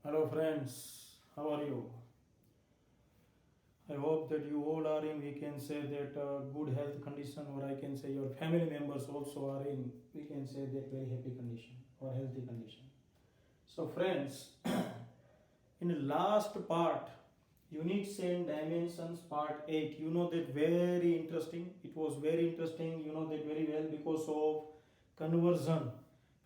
Hello, friends. How are you? I hope that you all are in, we can say that good health condition, or I can say your family members also are in, we can say that very happy condition or healthy condition. So, friends, in the last part, units and dimensions, part 8, you know that very interesting. It was very interesting, you know that very well because of conversion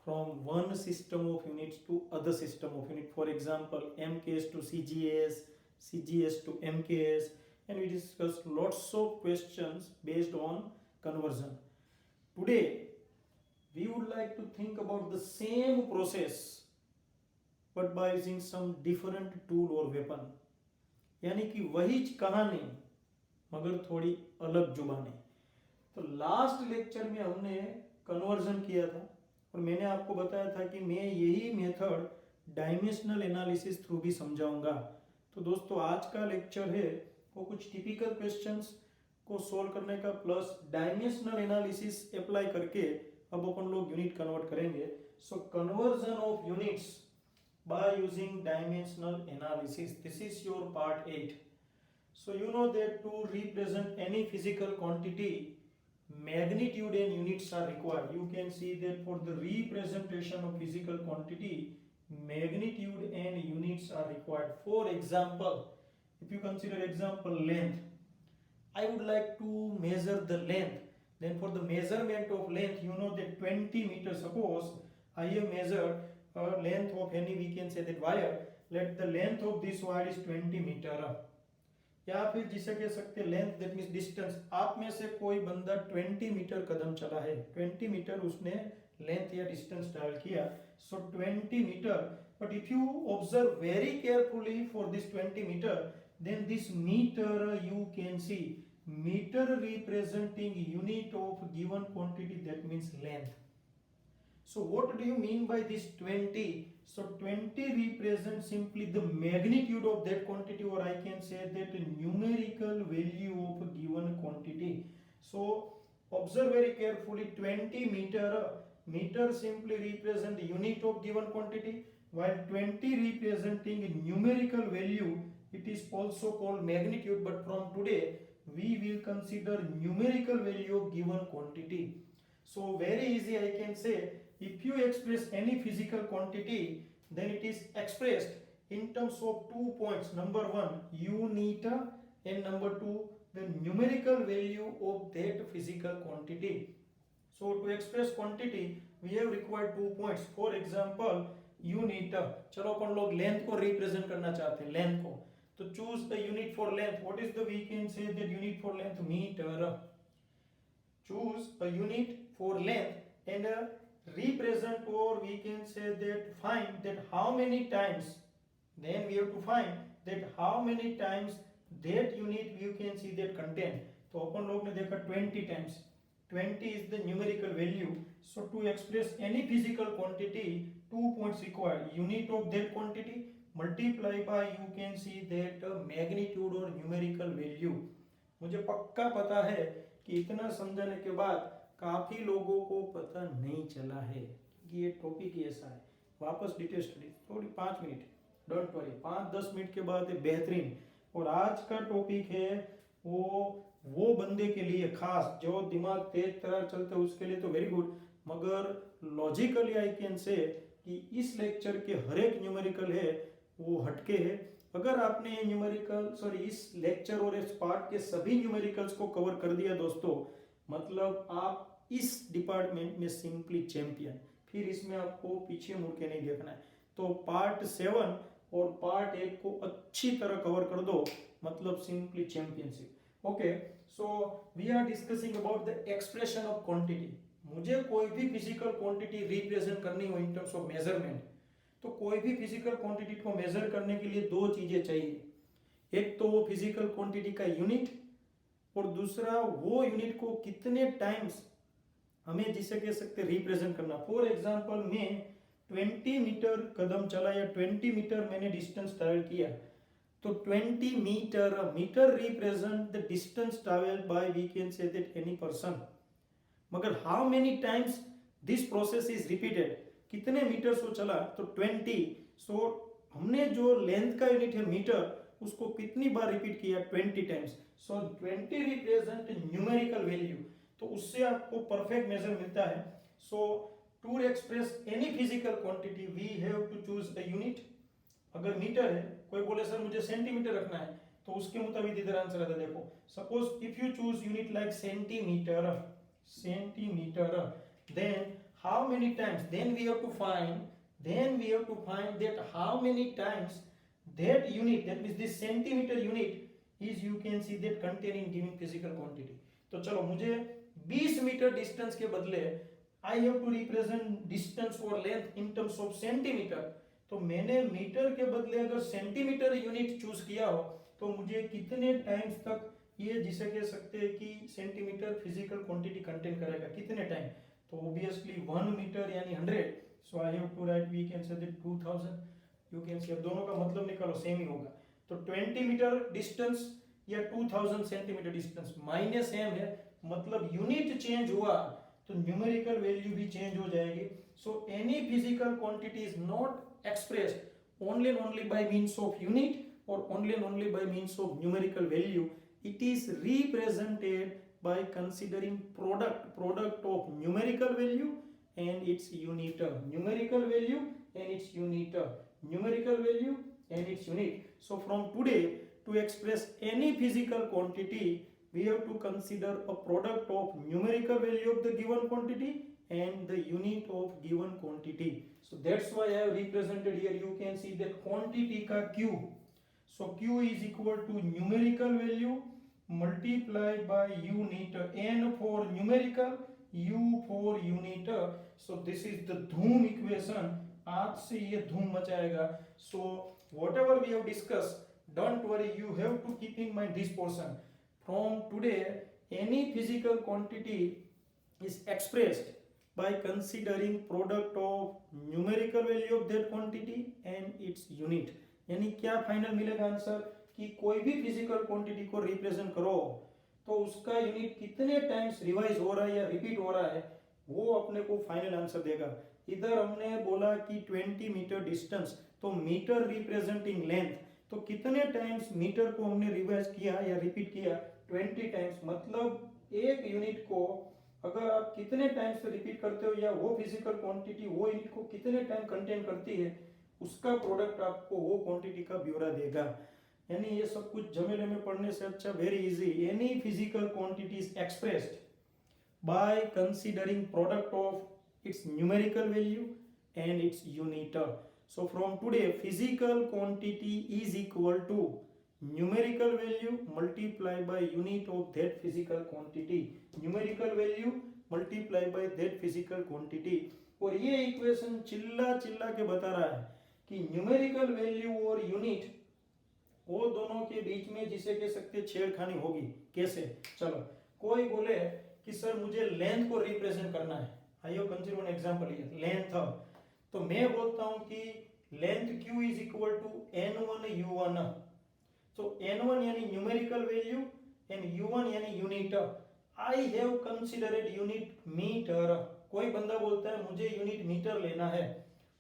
from one system of units to other system of unit. For example, MKS to CGS, CGS to MKS, and we discussed lots of questions based on conversion. Today, we would like to think about the same process but by using some different tool or weapon. यानी कि वही कहानी मगर थोड़ी अलग जुबानी. तो last lecture में हमने कन्वर्जन किया था और मैंने आपको बताया था कि मैं यही मेथड डायमेंशनल एनालिसिस थ्रू भी समझाऊंगा. तो दोस्तों आज का लेक्चर है वो कुछ टिपिकल क्वेश्चंस को सोल्व करने का प्लस डायमेंशनल एनालिसिस अप्लाई करके अब अपन लोग यूनिट कन्वर्ट करेंगे. So conversion of units by using dimensional analysis. This is your part 8. So you know that to represent any physical quantity, magnitude and units are required. You can see that for the representation of physical quantity, magnitude and units are required. For example, if you consider example length, I would like to measure the length. Then for the measurement of length, you know that 20 meters. Suppose I have measured length of any, we can say that wire. Let the length of this wire is 20 meter. या फिर जिसे कह सकते हैं length, that means distance. आप में से कोई बंदा 20 मीटर कदम चला है, 20 मीटर उसने लेंथ या डिस्टेंस ट्रैवल किया. So 20 metre. But if you observe very carefully for this 20 metre, then this meter you can see meter representing unit of given quantity, that means length. So what do you mean by this 20? So 20 represents simply the magnitude of that quantity, or I can say that numerical value of a given quantity. So observe very carefully, 20 meter simply represent the unit of given quantity, while 20 representing a numerical value, it is also called magnitude, but from today we will consider numerical value of given quantity. So very easy, I can say, if you express any physical quantity, then it is expressed in terms of 2 points. Number 1, unit, and number 2, the numerical value of that physical quantity. So to express quantity, we have required 2 points. For example, unit. चलो अपन लोग length को represent करना चाहते हैं, length को. तो choose the unit for length. What is the, we can say that unit for length metre. Choose a unit for length and represent, or we can say that find that how many times, then we have to find that how many times that unit you can see that contain. तो अपन लोग ने देखा 20 times. 20 is the numerical value. So to express any physical quantity, 2 points required. Unit of that quantity multiply by, you can see that magnitude or numerical value. मुझे पक्का पता है कि इतना समझाने के बाद काफी लोगों को पता नहीं चला है कि ये टॉपिक ऐसा है. वापस डिटेल स्टडी थोड़ी 5 मिनट, डोंट वरी, 5-10 मिनट के बाद बेहतरीन. और आज का टॉपिक है वो बंदे के लिए खास जो दिमाग तेज तरह चलते है उसके लिए तो वेरी गुड, मगर लॉजिकली आई कैन से कि इस लेक्चर के हर एक न्यूमेरिकल है वो हटके है. अगर आपने इस लेक्चर और इस पार्ट के सभी न्यूमेरिकल्स को कवर कर दिया दोस्तों, मतलब आप इस डिपार्टमेंट में सिंपली चैंपियन. फिर इसमें आपको पीछे मुड़ के नहीं देखना है. तो पार्ट 7 और पार्ट 8 को अच्छी तरह कवर कर दो, मतलब simply championship. Okay, so we are discussing about the expression of quantity. मुझे कोई भी फिजिकल क्वांटिटी रिप्रेजेंट करनी हो इन टर्म्स ऑफ मेजरमेंट, तो कोई भी फिजिकल क्वांटिटी को मेजर करने के लिए 2 चीजें चाहिए. एक तो वो फिजिकल क्वांटिटी का यूनिट, और दूसरा वो यूनिट को कितने टाइम्स हमें जिसे कह सकते रिप्रेजेंट करना. फॉर एग्जांपल मैं 20 मीटर कदम चला या 20 मीटर मैंने डिस्टेंस ट्रैवल किया, तो 20 metre represent the distance travelled by, we can say that any person. मगर how many times this process is repeated, कितने मीटर्स वो चला, तो 20. सो हमने जो लेंथ का यूनिट है मीटर, उसको कितनी बार रिपीट किया? 20 times. So 20 represent numerical value, तो उससे आपको परफेक्ट मेजर मिलता है। So to express any physical quantity we have to choose a unit. अगर मीटर है, कोई बोले सर मुझे सेंटीमीटर रखना है, तो उसके मुताबिक इधर आंसर आता है। देखो suppose if you choose unit like centimetre, centimetre, then how many times, then we have to find that how many times that unit, that means this centimeter unit is, you can see that containing given physical quantity। तो चलो मुझे 20 metre distance के बदले I have to represent distance or length in terms of centimeter, तो मैंने metre के बदले अगर सेंटीमीटर यूनिट चूज किया हो, तो मुझे कितने टाइम्स तक ये, जिसे कह सकते हैं कि सेंटीमीटर फिजिकल क्वांटिटी कंटेन करेगा, कितने टाइम? तो ऑब्वियसली 1 मीटर यानी 100, so I have to write, we can say that 2000। You can say, दोनों का मतलब निकालो, सेम ही होगा। तो 20 मीटर डिस्टेंस या 2000 सेंटीमीटर डिस्टेंस माइनस सेम है, मतलब यूनिट चेंज हुआ तो न्यूमेरिकल वैल्यू भी चेंज हो जाएगी। So any physical quantity is not expressed only and only by means of unit or only and only by means of numerical value. It is represented by considering product of numerical value and its unit, numerical value and its unit, numerical value and its unit. So from today, to express any physical quantity, we have to consider a product of numerical value of the given quantity and the unit of given quantity. So that's why I have represented here, you can see that quantity ka Q. So Q is equal to numerical value multiplied by unit, N for numerical, U for unit. So this is the धूम equation, आज से ये धूम मचाएगा। So whatever we have discussed, don't worry, you have to keep in mind this portion. From today, any physical quantity is expressed by considering product of numerical value of that quantity and its unit। यानी क्या final मिलेगा answer, कि कोई भी physical quantity को represent करो तो उसका यूनिट कितने टाइम्स रिवाइज हो रहा है या रिपीट हो रहा है, वो अपने को फाइनल आंसर देगा। इधर हमने बोला कि 20 मीटर डिस्टेंस, तो मीटर रिप्रेजेंटिंग लेंथ, तो कितने टाइम्स मीटर को हमने रिवाइज किया या रिपीट किया? 20 टाइम्स। मतलब एक यूनिट को अगर आप कितने टाइम से रिपीट करते हो, या वो फिजिकल क्वांटिटी वो यूनिट को कितने टाइम कंटेन करती है, उसका प्रोडक्ट आपको वो क्वांटिटी का ब्यौरा देगा। यानी ये सब कुछ झमेले में पढ़ने से अच्छा very easy, any physical quantity is expressed by considering product of its numerical value and its unit. So from today physical quantity is equal to numerical value multiply by unit of that physical quantity, numerical value multiply by that physical quantity। और ये equation चिल्ला चिल्ला के बता रहा है कि numerical value और यूनिट, वो दोनों के बीच में जिसे कह सकते छेड़खानी होगी। कैसे? चलो, कोई बोले कि सर मुझे लेंथ को रिप्रेजेंट करना है, I have considered an example here, length. तो मैं बोलता हूं कि length Q is equal to N1 U1। So N1 यानी न्यूमेरिकल वैल्यू एंड U1 यानी unit. I have considered unit metre. कोई बंदा बोलता है मुझे यूनिट मीटर लेना है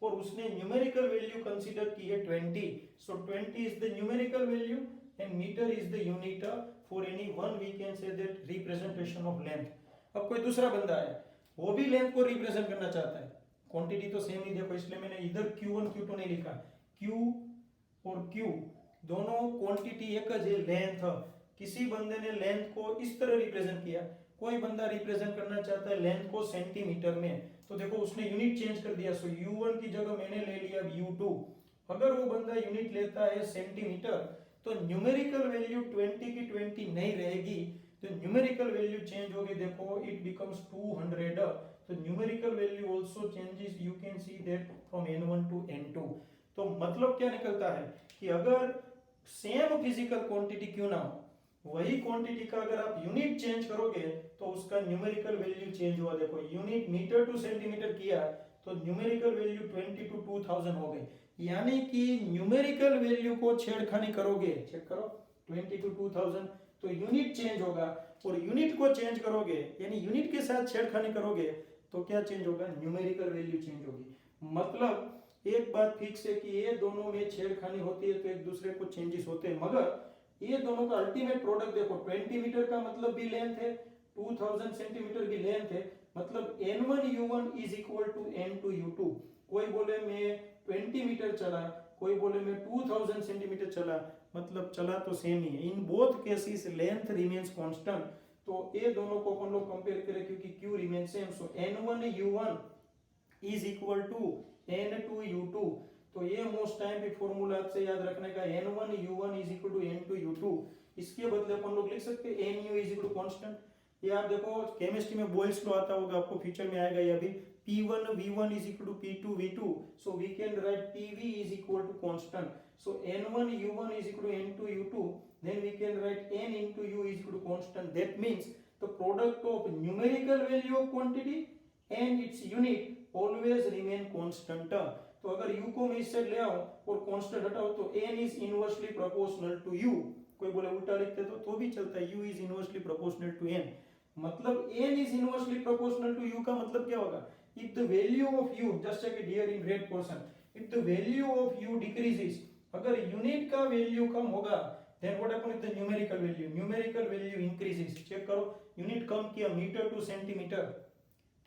और उसने न्यूमेरिकल वैल्यू कंसीडर की है 20। So 20 is the numerical value and metre is the unit for any one, we can say that representation of length. अब कोई दूसरा बंदा है, वो भी लेंथ को रिप्रेजेंट करना चाहता है, क्वांटिटी तो सेम ही देखो, इसलिए मैंने इधर Q1 Q2 नहीं लिखा, Q और Q दोनों क्वांटिटी एक है, लेंथ। किसी बंदे ने लेंथ को इस तरह रिप्रेजेंट किया, कोई बंदा रिप्रेजेंट करना चाहता है लेंथ को सेंटीमीटर में, तो देखो उसने यूनिट चेंज कर दिया। सो U1 की जगह मैंने ले लिया U2। अगर वो बंदा यूनिट लेता है सेंटीमीटर, तो न्यूमेरिकल वैल्यू 20 की 20 नहीं रहेगी, तो न्यूमेरिकल वैल्यू चेंज होगी। देखो इट बिकम्स 200। तो numerical value also changes, you can see that from N1 to N2। तो मतलब क्या निकलता है कि अगर सेम फिजिकल क्वांटिटी क्यों ना हो, वही क्वांटिटी का अगर आप यूनिट चेंज करोगे तो उसका न्यूमेरिकल वैल्यू चेंज हुआ। देखो यूनिट मीटर टू सेंटीमीटर किया तो न्यूमेरिकल वैल्यू 20 टू 2000 हो गई। यानी कि न्यूमेरिकल वैल्यू को छेड़खानी करोगे, चेक करो 20 टू 2000, तो यूनिट चेंज होगा। और यूनिट को चेंज करोगे यानी यूनिट के साथ छेड़खानी करोगे तो क्या चेंज होगा? न्यूमेरिकल वैल्यू चेंज होगी। मतलब एक बात फिक्स है कि ये दोनों में छेड़खानी होती है तो एक दूसरे को चेंजेस होते हैं, मगर ये दोनों का अल्टीमेट प्रोडक्ट देखो 20 मीटर का मतलब भी लेंथ है, 2000 सेंटीमीटर की लेंथ है, मतलब N1U1 is equal to N2U2। कोई बोले मैं 20 मीटर चला, कोई बोले मैं 2000 सेंटीमीटर चला, मतलब चला तो सेम ही है। In both cases length remains constant, तो ये दोनों को अपन लोग कंपेयर करें क्योंकि Q remain same, so N1U1 is equal to N2U2। तो ये मोस्ट टाइम भी फॉर्मूला आपसे याद रखने का, N1U1 is equal to N2U2। इसके बदले अपन लोग लिख सकते हैं Nu is equal to constant. ये आप देखो केमिस्ट्री में बॉयल्स लॉ आता होगा, आपको फ्यूचर में आएगा ये अभी, P1V1 is equal to P2V2, so we can write PV is equal to constant, so N1U1 is equal to N2U2, then we can write N into U is equal to constant. That means the product of numerical value of quantity and its unit always remain constant. तो अगर U को मैं इस side ले आऊं और constant हटाओ तो N is inversely proportional to U। कोई बोले उल्टा लिखते तो भी चलता है, U is inversely proportional to N, मतलब N is inversely proportional to U का मतलब क्या होगा, if the value of U, just check it here in red portion, if the value of U decreases, अगर यूनिट का value कम होगा, then what happen with the numerical value, numerical value increases। Check करो, unit कम किया metre to centimetre,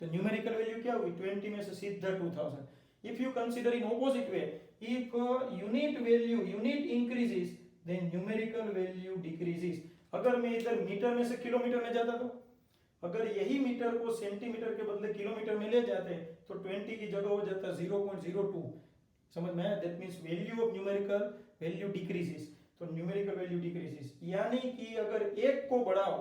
तो numerical value क्या हुई, 20 में से सीधा 2000। If you consider in opposite way, if unit value unit increases then numerical value decreases. अगर मैं इधर मीटर में से किलोमीटर में जाता तो, अगर यही मीटर को सेंटीमीटर के बदले किलोमीटर में ले जाते तो 20 की जगह हो जाता 0.02। समझ में आया? That means value of numerical value decreases, तो न्यूमेरिकल वैल्यू डिक्रीजेस, यानी कि अगर एक को बढ़ाओ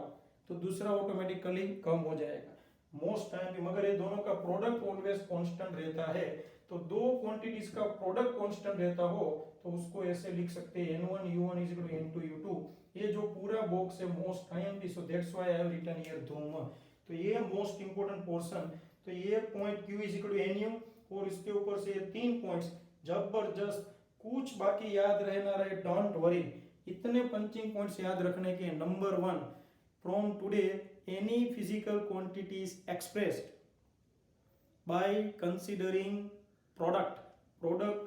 तो दूसरा ऑटोमेटिकली कम हो जाएगा मोस्ट टाइम। मगर ये दोनों का प्रोडक्ट ऑलवेज कांस्टेंट रहता है, तो दो क्वांटिटीज का प्रोडक्ट कांस्टेंट रहता हो तो उसको ऐसे लिख सकते हैं N1U1 is equal to N2U2। ये जो पूरा बॉक्स है most time, so that's why I have written here धूम। तो ये मोस्ट इंपोर्टेंट पोर्शन, तो ये point Q is equal to NU और इसके ऊपर से ये 3 पॉइंट्स जबरदस्त। कुछ बाकी याद रहे ना रहे डोंट वरी, इतने पंचिंग पॉइंट्स याद रखने के। Number 1, from today any physical quantity is expressed by considering product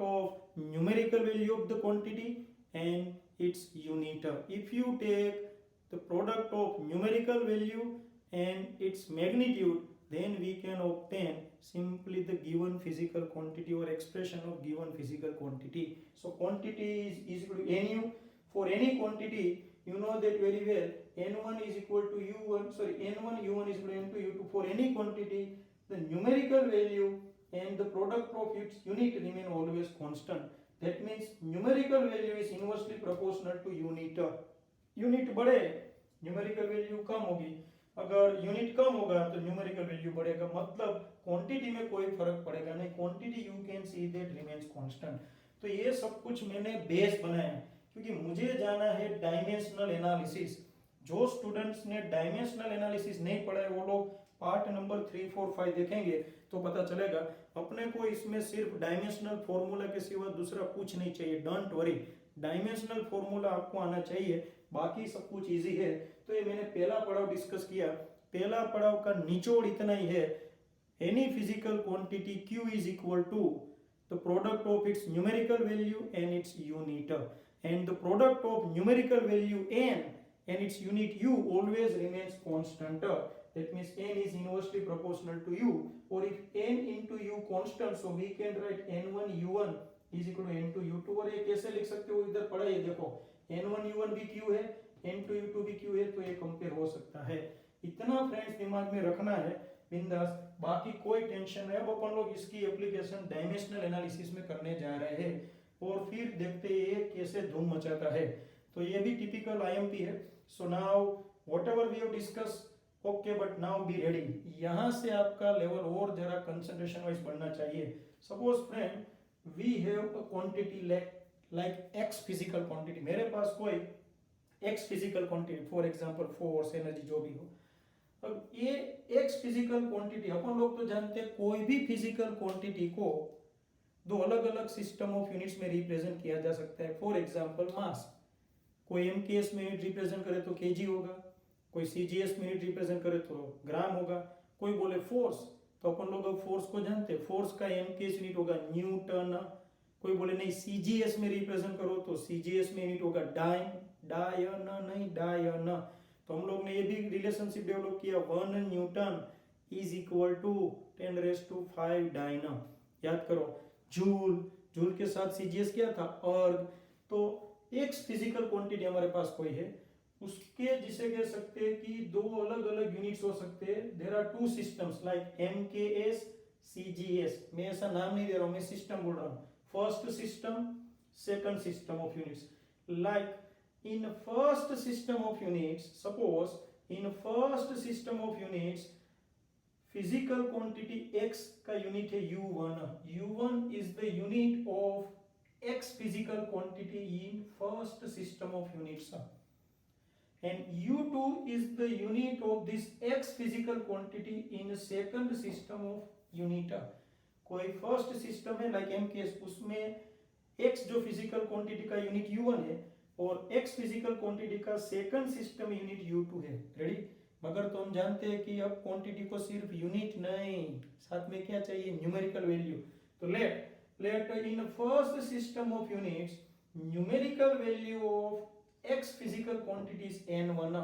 of numerical value of the quantity and its unit. If you take the product of numerical value and its magnitude, then we can obtain simply the given physical quantity or expression of given physical quantity. So quantity is equal to Nu. For any quantity, you know that very well, N1 is equal to U1, sorry, N1U1 is equal to N2U2. For any quantity, the numerical value and the product of its unit remain always constant. That means numerical value is inversely proportional to unit. Unit बढ़े numerical value कम होगी, अगर unit कम होगा तो numerical value बढ़ेगा, मतलब quantity में कोई फर्क पड़ेगा नहीं। Quantity you can see that remains constant. तो ये सब कुछ मैंने बेस बनाया क्योंकि मुझे जाना है डायमेंशनल एनालिसिस। जो स्टूडेंट्स ने डायमेंशनल एनालिसिस नहीं पढ़ा है वो लोग पार्ट नंबर 3, 4, 5 देखेंगे तो पता चलेगा। अपने को इसमें सिर्फ डायमेंशनल फॉर्मूला के सिवा दूसरा कुछ नहीं चाहिए। डोंट वरी, डायमेंशनल फॉर्मूला आपको आना चाहिए, बाकी सब कुछ इजी है। तो ये मैंने पहला पड़ाव डिस्कस किया। पहला पड़ाव का निचोड़ इतना ही है, any physical quantity Q is equal to the product of its numerical value and its unit, and the product of numerical value n and its unit u always remains constant. That means n is inversely proportional to u, or if n into u constant, so we can write n1 u1 is equal to n2 u2। और ये कैसे लिख सकते हो, इधर पढ़ा ये देखो, n1 u1 भी q है, n2 u2 भी q है, तो ये कंपेयर हो सकता है। इतना फ्रेंड्स दिमाग में रखना है बिंदास, बाकी कोई टेंशन नहीं। अब अपन लोग इसकी एप्लीकेशन डायमेंशनल एनालिसिस में करने जा रहे हैं और फिर देखते हैं कैसे धूम मचाता है। तो ये भी टिपिकल आईएमपी है। So now whatever we have discuss, okay, but now be ready. यहाँ से आपका लेवल और जरा कंसंट्रेशन वाइज बढ़ना चाहिए। Suppose friend we have a quantity like X physical quantity, मेरे पास कोई X physical quantity, for example force, energy, जो भी हो। अब ये एक्स फिजिकल क्वांटिटी, अपन लोग तो जानते हैं कोई भी फिजिकल क्वांटिटी को दो अलग अलग सिस्टम ऑफ यूनिट्स में रिप्रेजेंट किया जा सकता है। फॉर एग्जांपल मास, कोई एमकेएस में यूनिट रिप्रेजेंट करे तो केजी होगा, कोई सीजीएस में यूनिट रिप्रेजेंट करे तो ग्राम होगा। कोई बोले फोर्स, तो अपन लोग अब फोर्स को जानते हैं, फोर्स का एम के यूनिट होगा न्यूटन। कोई बोले नहीं सीजीएस में रिप्रेजेंट करो, तो सीजीएस में यूनिट होगा डाइन, डायन नहीं डायन। तो हम लोग ने ये भी रिलेशनशिप डेवलप किया, 1 न्यूटन इज इक्वल टू 10⁵ डायन। याद करो, जूल, जूल के साथ सीजीएस क्या था, अर्ग। तो एक्स फिजिकल क्वांटिटी हमारे पास कोई है, उसके जिसे कह सकते हैं कि दो अलग अलग यूनिट्स हो सकते हैं। There are two systems like MKS, CGS. मैं ऐसा नाम नहीं दे रहा हूं, मैं सिस्टम बोल रहा हूं। First system, second system of units. Like in first system of units, suppose in first system of units physical quantity x का यूनिट है u1। u1 is the unit of x physical quantity in first system of units, and u2 is the unit of this x physical quantity in second system of unit। कोई first system है like m case, उसमें x जो physical quantity का unit u1 है और x physical quantity का second system unit u2 है। Ready? मगर तो हम जानते हैं कि अब क्वांटिटी को सिर्फ यूनिट नहीं, साथ में क्या चाहिए, न्यूमेरिकल वैल्यू। तो let in first system of units numerical value of x physical quantity is n1।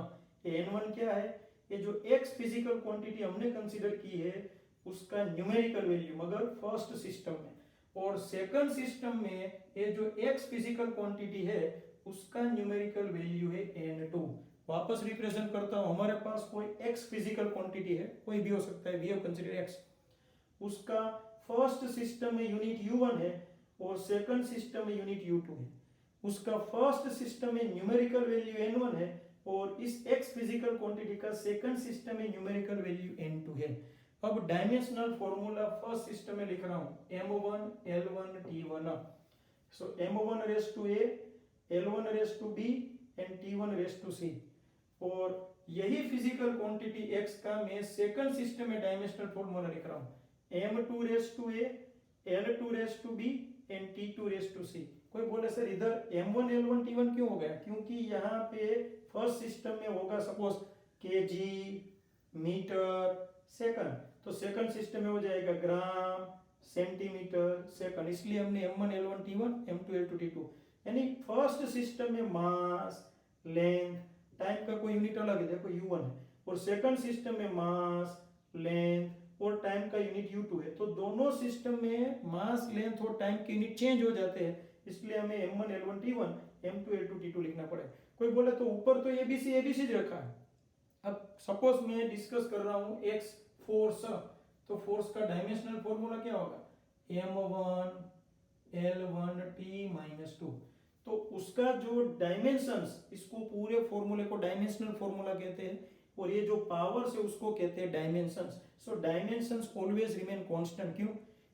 n1 क्या है, ये जो x फिजिकल क्वांटिटी हमने कंसीडर की है उसका न्यूमेरिकल वैल्यू, मगर फर्स्ट सिस्टम में। और सेकंड सिस्टम में ये जो x फिजिकल क्वांटिटी है उसका न्यूमेरिकल वैल्यू है n2। वापस रिप्रेजेंट करता हूं, हमारे पास कोई x फिजिकल क्वांटिटी है, कोई भी हो सकता है, वी हैव कंसीडर x। उसका फर्स्ट सिस्टम में यूनिट u1 है और सेकंड सिस्टम में यूनिट u2 है। उसका फर्स्ट सिस्टम में न्यूमेरिकल वैल्यू n1 है और इस x फिजिकल क्वांटिटी का सेकंड सिस्टम में न्यूमेरिकल वैल्यू n2 है। अब डायमेंशनल फॉर्मूला फर्स्ट सिस्टम में लिख रहा हूं, m1 l1 t1। So m1 raise to a, l1 raise to b and t1 raise to c। और यही फिजिकल क्वांटिटी x का मैं सेकंड सिस्टम में डायमेंशनल फॉर्मूला लिख रहा हूं, m2 raise to a, l2 raise to b and t2 raise to c। कोई बोले सर इधर m1 l1 t1 क्यों हो गया, क्योंकि यहाँ पे फर्स्ट सिस्टम में होगा सपोज kg, मीटर, सेकंड, तो सेकंड सिस्टम में हो जाएगा ग्राम, सेंटीमीटर, सेकंड, इसलिए हमने m1 l1 t1, m2 l2 t2। यानी फर्स्ट सिस्टम में मास, लेंथ, टाइम का कोई यूनिट अलग है, देखो u1 है, और सेकंड सिस्टम में मास, लेंथ और टाइम का यूनिट u2 है। तो दोनों सिस्टम में मास, लेंथ और टाइम के यूनिट चेंज हो जाते हैं, इसलिए हमें m1 l1 t1, m2 l2 t2 लिखना पड़ेगा। कोई बोले तो ऊपर तो एबीसी रखा है। अब सपोज मैं डिस्कस कर रहा हूं x फोर्स, तो फोर्स का डायमेंशनल फॉर्मूला क्या होगा, m1 l1 t-2। तो उसका जो डायमेंशंस, इसको पूरे फॉर्मूले को डायमेंशनल फॉर्मूला कहते हैं, और ये जो पावर्स है उसको कहते हैं डायमेंशंस। सो डायमेंशंस ऑलवेज रिमेन कांस्टेंट। क्यों?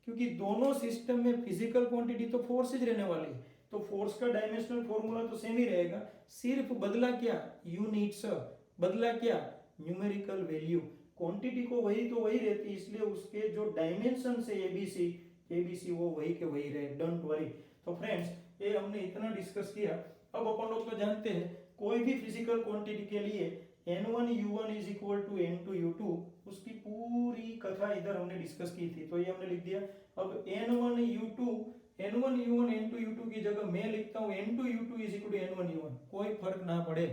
क्योंकि दोनों सिस्टम में फिजिकल क्वांटिटी तो फोर्स ही रहने वाली है, तो फोर्स का डायमेंशनल फॉर्मूला तो सेम ही रहेगा, सिर्फ बदला क्या, यूनिट्स, बदला क्या, न्यूमेरिकल वैल्यू। क्वांटिटी को वही तो वही रहती है, इसलिए उसके जो डायमेंशन है एबीसी वो वही के वही रहे, डोंट वरी। तो फ्रेंड्स ये हमने इतना डिस्कस किया। अब अपन लोग तो जानते हैं कोई भी फिजिकल क्वांटिटी के लिए n1 u1 is equal to n2 u2, उसकी पूरी कथा इधर हमने डिस्कस की थी, तो ये हमने लिख दिया। अब n1 u1 n2 u2 की जगह मैं लिखता हूँ n2 u2 is equal to n1 u1, कोई फर्क ना पड़े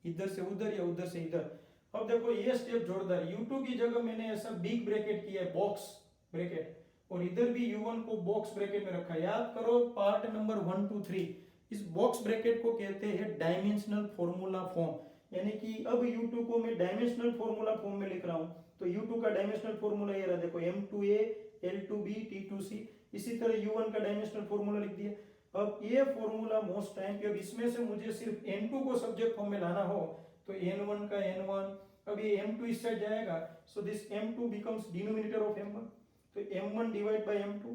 इधर से उधर या उधर से इधर। अब देखो ये स्टेप जोरदार, u2 की जगह मैंने ऐसा बिग ब्रैकेट किया है, बॉक्स ब्रैकेट, और इधर भी u1 को बॉक्स ब्रैकेट में रखा है। याद करो पार्ट नंबर 1 2 3, इस बॉक्स ब्रैकेट को कहते हैं डायमेंशनल फॉर्मूला फॉर्म। यानी कि अब u2 को मैं डायमेंशनल फॉर्मूला फॉर्म में लिख रहा हूं, तो u2 का डायमेंशनल फॉर्मूला ये रहा, देखो m2a l2b t2c। इसी तरह u1 का डायमेंशनल फॉर्मूला लिख दिया। अब ये फॉर्मूला मोस्ट टाइम पे, अब इसमें से मुझे सिर्फ n2 को सब्जेक्ट फॉर्म में लाना हो तो n1 का n1, अब ये m2 इस साइड जाएगा, so this m2 becomes denominator of m1, तो m1 डिवाइड बाय m2।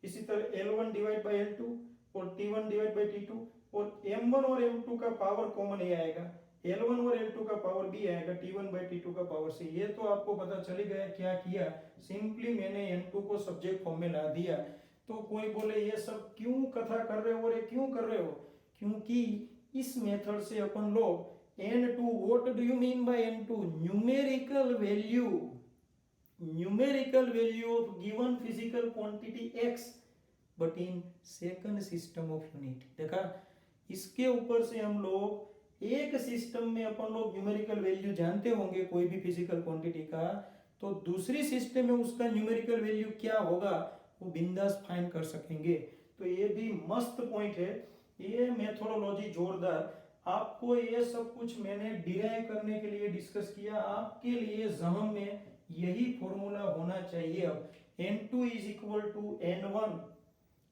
इसी तरह l1 डिवाइड बाय l2 और t1 डिवाइड बाय t2, और m1 और m2 का पावर कॉमन ये आएगा, l1 और l2 का पावर b आएगा, t1 बाय t2 का पावर c। ये तो आपको पता चल ही गया क्या किया, सिंपली मैंने n2 को सब्जेक्ट फॉर्म में ला दिया। तो कोई बोले ये सब क्यों कथा कर रहे हो, और ये क्यों कर रहे हो, क्योंकि इस मेथड से अपन लोग n2, what do you mean by n2, numerical value, numerical value of given physical quantity x but in second system of unit। देखा, इसके ऊपर से हम लोग एक सिस्टम में अपन लोग न्यूमेरिकल वैल्यू जानते होंगे कोई भी फिजिकल क्वांटिटी का, तो दूसरी सिस्टम में उसका न्यूमेरिकल वैल्यू क्या होगा वो बिंदास फाइंड कर सकेंगे। तो ये भी मस्त पॉइंट है, ये मेथोडोलॉजी जोरदार। आपको ये सब कुछ मैंने डिराइव करने के लिए डिस्कस किया, आपके लिए जहम में यही फॉर्मूला होना चाहिए। अब n2 is equal to n1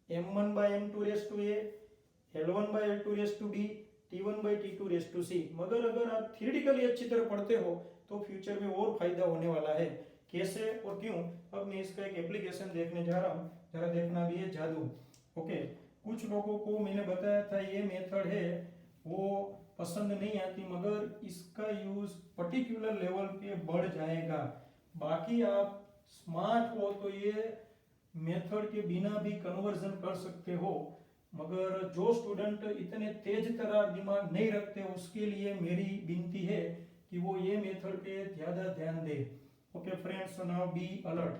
m1 by m2 raise to a, l1 by l2 raise to b, t1 by t2 raise to c। मगर अगर आप थियोरेटिकली अच्छी तरह पढ़ते हो तो फ्यूचर में और फायदा होने वाला है। कैसे और क्यों, अब मैं इसका एक एप्लीकेशन देखने जा रहा हूँ, जरा देखना भी है जादू। ओके, कुछ लोगों को मैंने बताया था ये मेथड है वो पसंद नहीं आती, मगर इसका यूज पर्टिकुलर लेवल पे बढ़ जाएगा। बाकी आप स्मार्ट हो तो ये मेथड के बिना भी कन्वर्जन कर सकते हो, मगर जो स्टूडेंट इतने तेज तरह दिमाग नहीं रखते उसके लिए मेरी विनती है कि वो ये मेथड पे ज्यादा ध्यान दे। Okay friends, now be alert.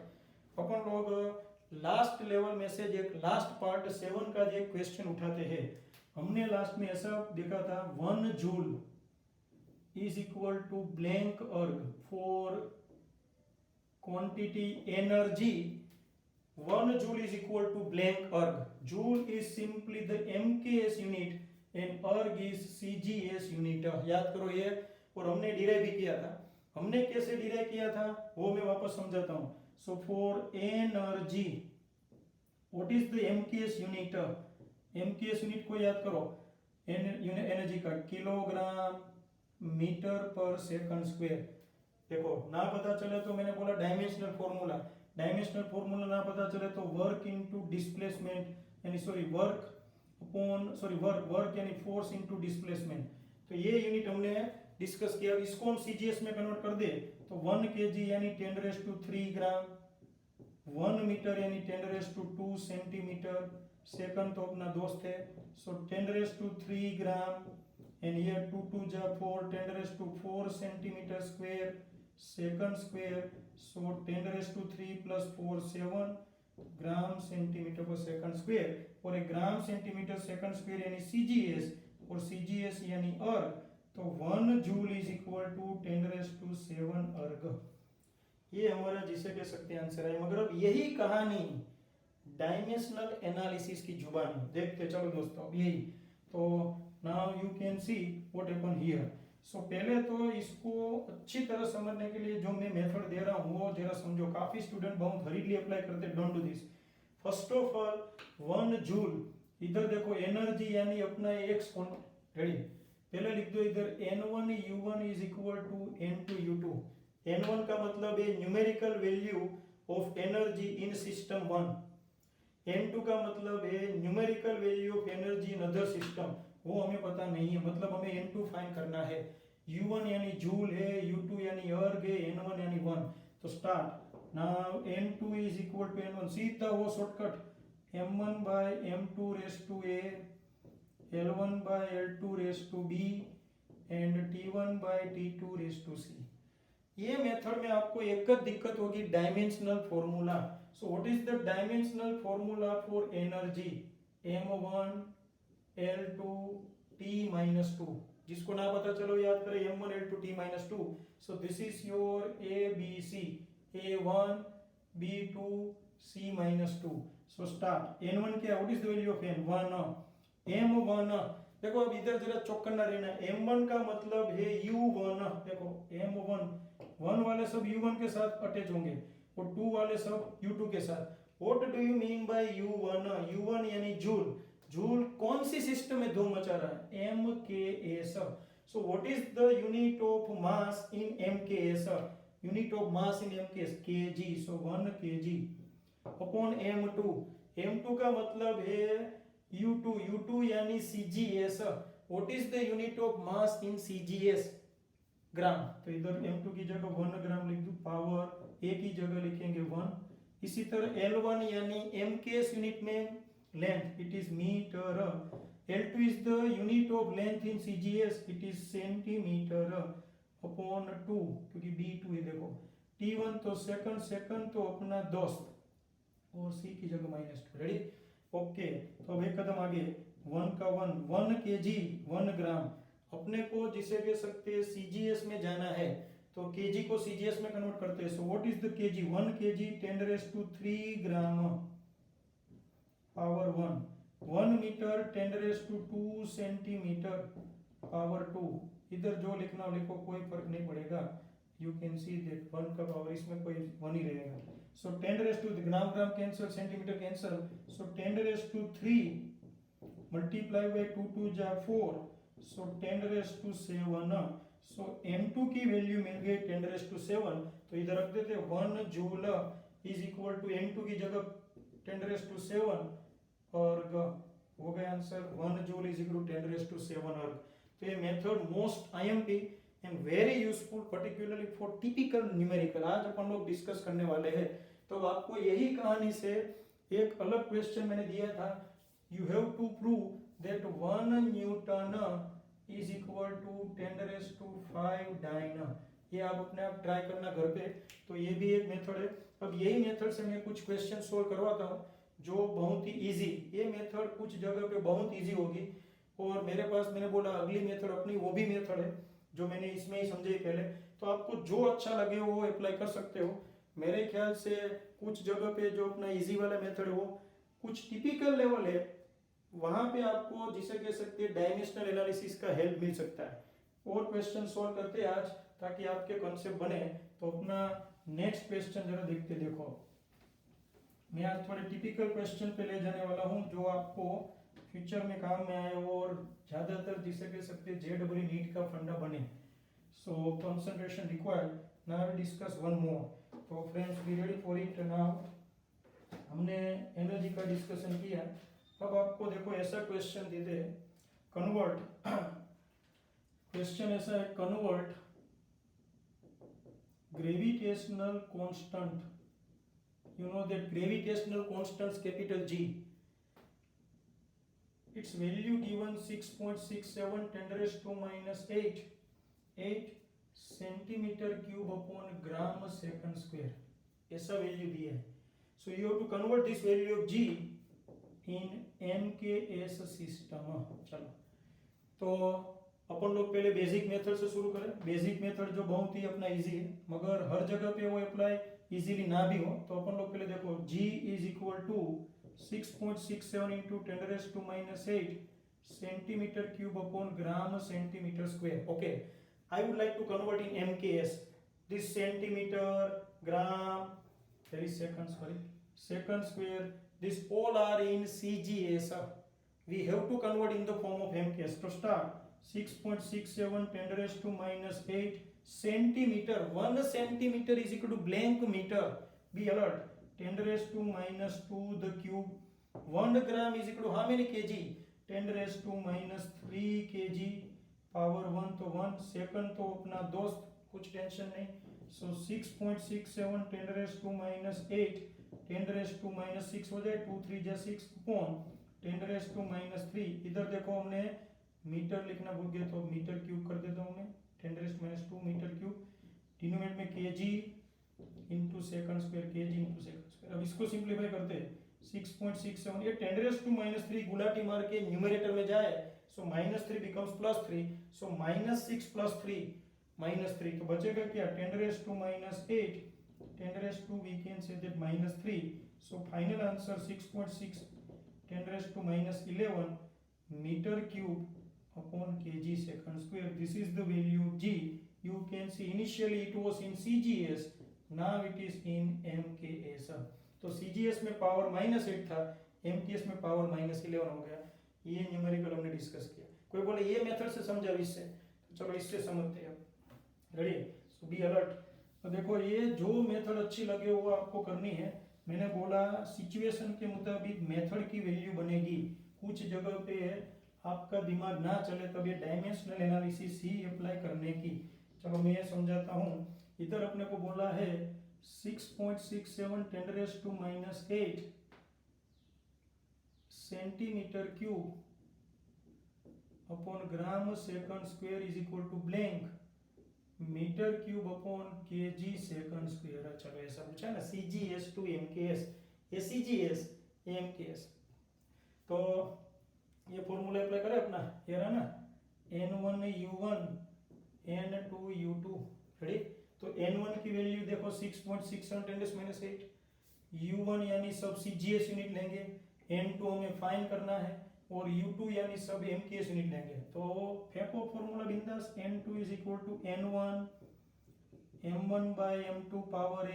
अपन लोग लास्ट लेवल में से एक लास्ट पार्ट 7 का जो क्वेश्चन उठाते हैं, हमने लास्ट में ऐसा देखा था 1 joule is equal to blank erg for quantity energy 1 joule is equal to blank erg। Joule is simply the MKS unit and erg is CGS unit। याद करो ये, और हमने डिराइव भी किया था। हमने कैसे डिराइव किया था वो मैं वापस समझाता हूँ। So for energy what is the MKS unit? MKS unit को याद करो, एनर्जी का किलोग्राम मीटर पर सेकंड स्क्वायर। देखो ना पता चले तो मैंने बोला डायमेंशनल फॉर्मूला, डायमेंशनल फॉर्मूला ना पता चले तो वर्क इनटू डिस्प्लेसमेंट यानी वर्क यानी फोर्स इनटू डिस्प्लेसमेंट। तो ये यूनिट हमने डिस्कस किया। इसको हम सीजीएस में कन्वर्ट कर दे तो 1 kg यानी 10⁻³ ग्राम, 1 मीटर यानी 10⁻² सेंटीमीटर, सेकंड तो अपना दोस्त है। सो 10⁻³ ग्राम एंड हियर 2 2 जा 4, 10⁻⁴ सेंटीमीटर स्क्वायर सेकंड स्क्वायर। सो 10⁻³ + 4 7 ग्राम सेंटीमीटर पर सेकंड स्क्वायर। और एक ग्राम सेंटीमीटर सेकंड स्क्वायर यानी सीजीएस, और सीजीएस यानी अर्ग। तो 1 जूल इज इक्वल टू 10⁻⁷ अर्ग। ये हमारा जिसे कह सकते हैं आंसर है। मगर अब यही कहानी डायमेंशनल एनालिसिस की जुबानी देखते चलो दोस्तों। अब यही तो now you can see what happen here. So पहले तो इसको अच्छी तरह समझने के लिए जो मैं मेथड दे रहा हूँ वो जरा समझो। काफी स्टूडेंट बहुत हरीडली अप्लाई करते, don't do this. First of all 1 joule, इधर देखो एनर्जी यानी अपना एक्स रेडी, पहले लिख दो इधर n1 u1 is equal to n2 u2। n1 का मतलब है numerical value of energy in system 1, n2 का मतलब है numerical value of energy in other system, वो हमें पता नहीं है, मतलब हमें n2 फाइंड करना है। u1 यानी जूल है, u2 यानी अर्ग है, n1 यानी 1। तो start now n2 is equal to n1, सीधा वो shortcut m1 by m2 raise to a, l1 by l2 raise to b and t1 by t2 raise to c। ये मेथड में आपको एक दिक्कत होगी, dimensional formula. So what is the dimensional formula for energy? m1 l2 t-2, जिसको ना पता चलो याद करें m1 l2 t-2। So this is your ABC, a1 b2 c-2। So start n1 क्या, what is the value of n1 m1। देखो अब इधर जरा चौक करना रहना, m1 का मतलब है u1। देखो m1 1 वाले सब u1 के साथ अटैच होंगे और 2 वाले सब u2 के साथ। What do you mean by u1? u1 यानी जूल। जूल कौन सी सिस्टम में धूम मचा रहा है? MKS। So what is the unit of mass in MKS? Unit of mass in MKS kg। So 1 kg upon m2। m2 का मतलब है u2, u2 यानी CGS। What is the unit of mass in CGS? ग्राम। तो इधर m2 की जगह 1 ग्राम लिख दूं, पावर a की जगह लिखेंगे 1। इसी तरह L1 यानी MKS यूनिट में length, it is metre. L2 is the unit of length in CGS, it is centimetre upon 2, क्योंकि B2 है। देखो T1 तो सेकंड, सेकंड तो अपना दोस्त, और C की जगह -2। Ready, okay. तो अब एक कदम आगे, 1 का 1 kg 1 ग्राम, अपने को जिसे कह सकते हैं CGS में जाना है, तो kg को CGS में कन्वर्ट करते हैं। So what is the kg? 1 kg 10³ gram power 1, 1 metre 10² centimetre power 2। इधर जो लिखना हो लिखो, कोई फर्क नहीं पड़ेगा। यू कैन सी दैट 1 का पावर इसमें कोई 1 ही रहेगा। So 10³ gram gram cancel, centimetre cancel, so 10³ multiply by 2 2 जा 4, सो 10⁷। सो m2 की वैल्यू मिल गई 10⁷। तो इधर रख देते 1 joule is equal to m2 की जगह 10⁷, और हो गया answer 1 joule is equal to 10⁷ erg. तो ये method most IMP and very useful, particularly for typical numerical. आज अपन लोग डिस्कस करने वाले हैं। तो आपको यही कहानी से एक अलग क्वेश्चन मैंने दिया था, you have to prove that 1 newton is equal to 10⁵ dyne. ये आप अपने आप ट्राई करना घर पे। तो ये भी एक मेथड है। अब यही मेथड से मैं कुछ क्वेश्चन सोल्व करवाता हूँ जो बहुत ही इजी। ये मेथड कुछ जगह पे बहुत इजी होगी, और मेरे पास, मैंने बोला अगली मेथड अपनी वो भी मेथड है जो मैंने इसमें ही समझाई पहले। तो आपको जो अच्छा लगे वो अप्लाई कर सकते हो। मेरे ख्याल से कुछ जगह पे जो अपना इजी वाला मेथड है वो कुछ टिपिकल लेवल है, वहां पे आपको जिसे कह सकते हैं डायमेंशनल एनालिसिस का हेल्प मिल सकता है। और क्वेश्चन सॉल्व करते हैं आज, ताकि आपके कॉन्सेप्ट बने। तो अपना नेक्स्ट क्वेश्चन जरा देखते। देखो, मैं आज थोड़े टिपिकल क्वेश्चन पे ले जाने वाला हूँ जो आपको फ्यूचर में काम में आए और ज्यादातर जिसे कह सकते हैं JEE नीट का फंडा बने। So concentration required. Now we discuss one more. तो friends, be ready for it. Now हमने एनर्जी का डिस्कशन किया। अब आपको देखो ऐसा क्वेश्चन दे दे, कन्वर्ट क्वेश्चन ऐसा है, convert gravitational constant, you know that gravitational constants capital G, its value given 6.67 10⁻⁸ centimetre cube upon gram second square, ऐसा वैल्यू दिया है। So you have to convert this value of G in MKS system. चलो, तो अपन लोग पहले basic method से शुरू करें। बेसिक मेथड जो बहुत ही अपना इजी है, मगर हर जगह पे वो अप्लाई इजीली ना भी हो। तो अपन लोग पहले देखो, G is equal to 6.67 into 10⁻⁸ centimetre cube upon gram centimetre square. Okay, I would like to convert in MKS this centimetre, gram, there is second, sorry, second square, this all are in CGS. We have to convert in the form of MKS. To start, 6.67 10⁻⁸ centimetre, 1 centimetre is equal to blank meter. Be alert. 10⁻² the cube. 1 gram is equal to how many kg? 10⁻³ kg power 1 तो 1, second तो अपना दोस्त, कुछ tension नहीं। सो 6.67 10⁻⁸ 10⁻⁻6 हो जाए, 2 3 जा 6 upon 10⁻⁻3। इधर देखो हमने मीटर लिखना भूल गए, तो मीटर क्यूब कर देता हूँ मैं, 10⁻² मीटर क्यूब, डिनोमिनेटर में kg into second square, kg into second square. अब इसको सिंप्लीफाई करते हैं, 6.67, ये 10⁻³ गुलाटी मार के न्यूमरेटर में जाए, सो -3 बिकम्स +3, सो -6 + 3 तो बचेगा क्या, 10⁻⁸, 10⁻² we can say that -3, so final answer 6.6 10⁻⁻11 metre cube upon kg second square. This is the value G. You can see initially it was in CGS, now it is in MKS. तो CGS में power -8 था, MKS में power -11 हो गया। ये numerical हमने discuss किया। कोई बोले ये मेथड से समझा इससे, तो चलो इससे समझते हैं। Ready, so be alert. तो देखो, ये जो मेथड अच्छी लगे वो आपको करनी है। मैंने बोला सिचुएशन के मुताबिक मेथड की वैल्यू बनेगी। कुछ जगह पे आपका दिमाग ना चले तब ये डायमेंशनल एनालिसिस ही अप्लाई करने की। चलो मैं ये समझाता हूँ। इधर अपने को बोला है 6.67 10⁻⁸ centimetre cube upon gram second square is equal to blank metre cube upon kg second square. चलो ऐसा पूछा ना, CGS टू MKS, ये CGS MKS। तो ये फॉर्मूला अप्लाई करें अपना, ये रहा ना N1 U1 N2 U2, ready. तो N1 की वैल्यू देखो 6.67 × 10⁻8, U1 यानी सब CGS यूनिट लेंगे, N2 हमें फाइंड करना है, और U2 यानी सब MKS यूनिट लेंगे। तो फेंको फॉर्मूला बिंदास, N2 is equal to N1 M1 by M2 power A,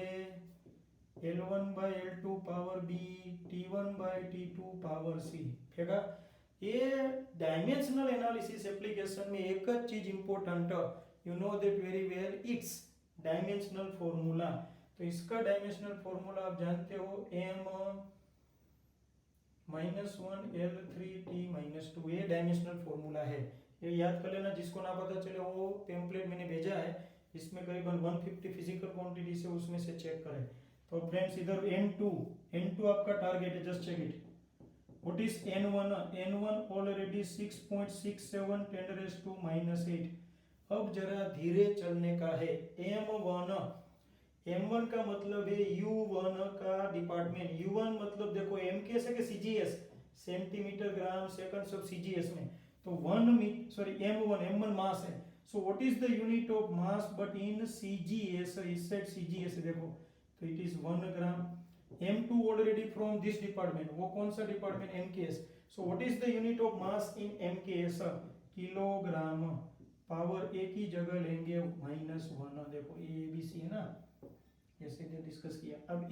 L1 by L2 power B, T1 by T2 power C। फेंका। ये डायमेंशनल एनालिसिस एप्लीकेशन में एक चीज important, you know that very well, it's dimensional formula. तो इसका dimensional formula आप जानते हो, M -1 L3T-2, ये डायमेंशनल फॉर्मूला है, ये याद कर लेना। जिसको ना पता चले वो टेम्पलेट मैंने भेजा है, इसमें करीबन 150 फिजिकल क्वांटिटी से उसमें से चेक करें। तो फ्रेंड्स इधर N2 आपका टारगेट है, just check it. What is N1 already 6.67 10⁻⁻8। अब जरा धीरे चलने का है। M1 का मतलब है U1 का डिपार्टमेंट। U1 मतलब देखो MKS है कि CGS, सेंटीमीटर ग्राम सेकंड सब CGS में। तो M1 मास है। So what is the unit of mass but in CGS, इस साइड CGS देखो, तो it is 1 gram. M2 already from this department, वो कौन सा department? MKS। So what is the unit of mass in MKS? Kilogram. Power A की जगह लेंगे -1, देखो ABC है ना, जैसे डिस्कस किया। अब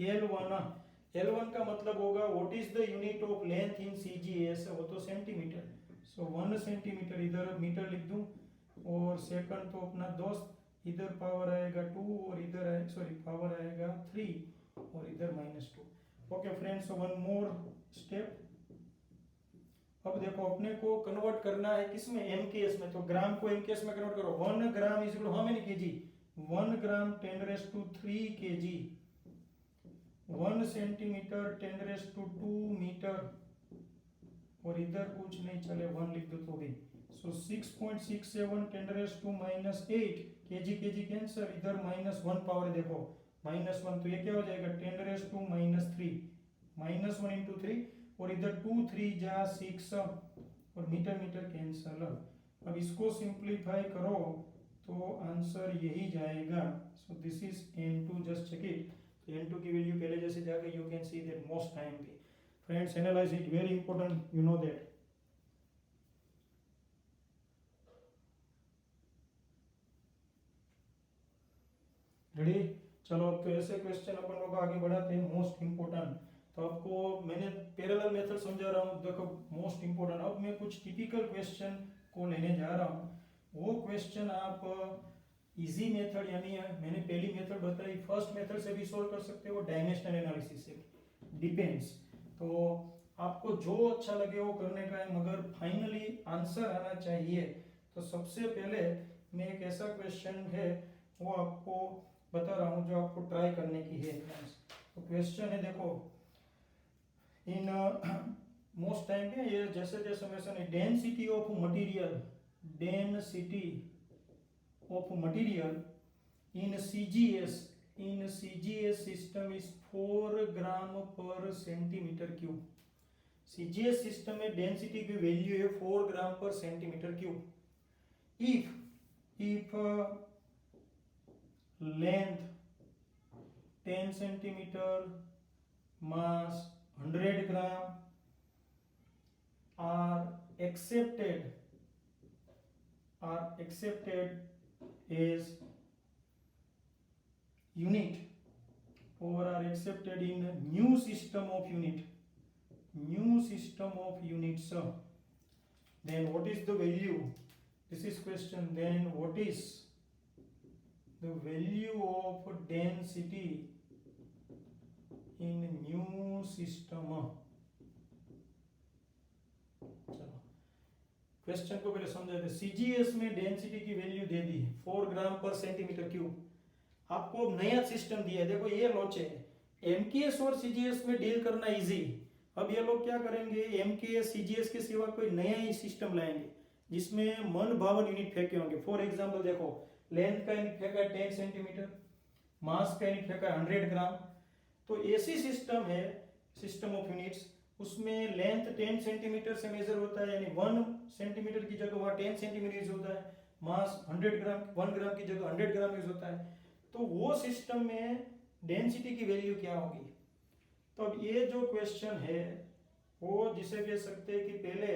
L1 का मतलब होगा what is the unit of length in CGS, वो तो सेंटीमीटर। सो 1 सेंटीमीटर, इधर मीटर लिख दूं, और सेकंड तो अपना दोस्त, इधर पावर आएगा 2 और इधर पावर आएगा 3 और इधर -2। Okay friends, one more step. अब देखो अपने को कन्वर्ट करना है किसमें? MKS में। तो ग्राम को MKS में कन्वर्ट करो। 1 gram is equal, how many kg? 1 gram 10⁻³ kg, 1 centimetre 10⁻² metre, और इधर कुछ नहीं चले 1 लिख दो तो भी। सो 6.67 10⁻⁻8 kg कैंसर, इधर -1 पावर देखो, -1, तो ये क्या हो जाएगा 10⁻³ -1 इंटू 3, और इधर 2 3 जा 6, और मीटर कैंसल। अब इसको सिंप्लीफाई करो तो आंसर यही जाएगा। So this is N2, just check it. तो N2 की वैल्यू पहले जैसे जाकर you can see that most time पे। Friends analyse it, very important, you know that. Ready? चलो अब तो ऐसे क्वेश्चन अपन लोग आगे बढ़ाते हैं, मोस्ट इंपॉर्टेंट। तो आपको मैंने पैरेलल मेथड समझा रहा हूँ, देखो मोस्ट इंपॉर्टेंट। अब मैं कुछ टिपिकल क्वेश्चन को लेने जा रहा हूँ। वो क्वेश्चन आप इजी मेथड, यानी मैंने पहली मेथड बताई, फर्स्ट मेथड से भी सॉल्व कर सकते हो, डायमेंशनल एनालिसिस से, डिपेंड्स। तो आपको जो अच्छा लगे वो करने का है, मगर फाइनली आंसर आना चाहिए। तो सबसे पहले मैं एक ऐसा क्वेश्चन है वो आपको बता रहा हूँ जो आपको ट्राई करने की है। तो क्वेश्चन है, देखो इन मोस्ट टाइम पे ये जैसे मैं density of material in CGS system is 4 gram पर सेंटीमीटर क्यूब। CGS सिस्टम में डेंसिटी की वैल्यू है 4 ग्राम पर centimetre cube. if length 10 centimetre, mass 100 gram are accepted as unit, or are accepted in new system of units, then what is the value? This is question. Then what is the value of density in new system? चलो question को पहले समझाते। CGS में density की value दे दी 4 gram पर centimetre cube. आपको नया system दिया है, देखो ये लोचे है। MKS और CGS में डील करना इजी। अब ये लोग क्या करेंगे, MKS CGS के सिवा कोई नया ही सिस्टम लाएंगे जिसमें मन भावन यूनिट फेंके होंगे। फॉर एग्जांपल देखो लेंथ का यूनिट फेंका है 10 सेंटीमीटर, मास का यूनिट फेंका है 100 ग्राम। तो ऐसी सिस्टम है, सिस्टम ऑफ यूनिट्स, उसमें लेंथ 10 सेंटीमीटर से मेजर होता है, यानी 1 सेंटीमीटर की जगह वहाँ 10 सेंटीमीटर यूज होता है, मास 100 ग्राम, 1 ग्राम की जगह 100 ग्राम यूज होता है। तो वो सिस्टम में डेंसिटी की वैल्यू क्या होगी? तो अब ये जो क्वेश्चन है वो जिसे कह सकते हैं कि पहले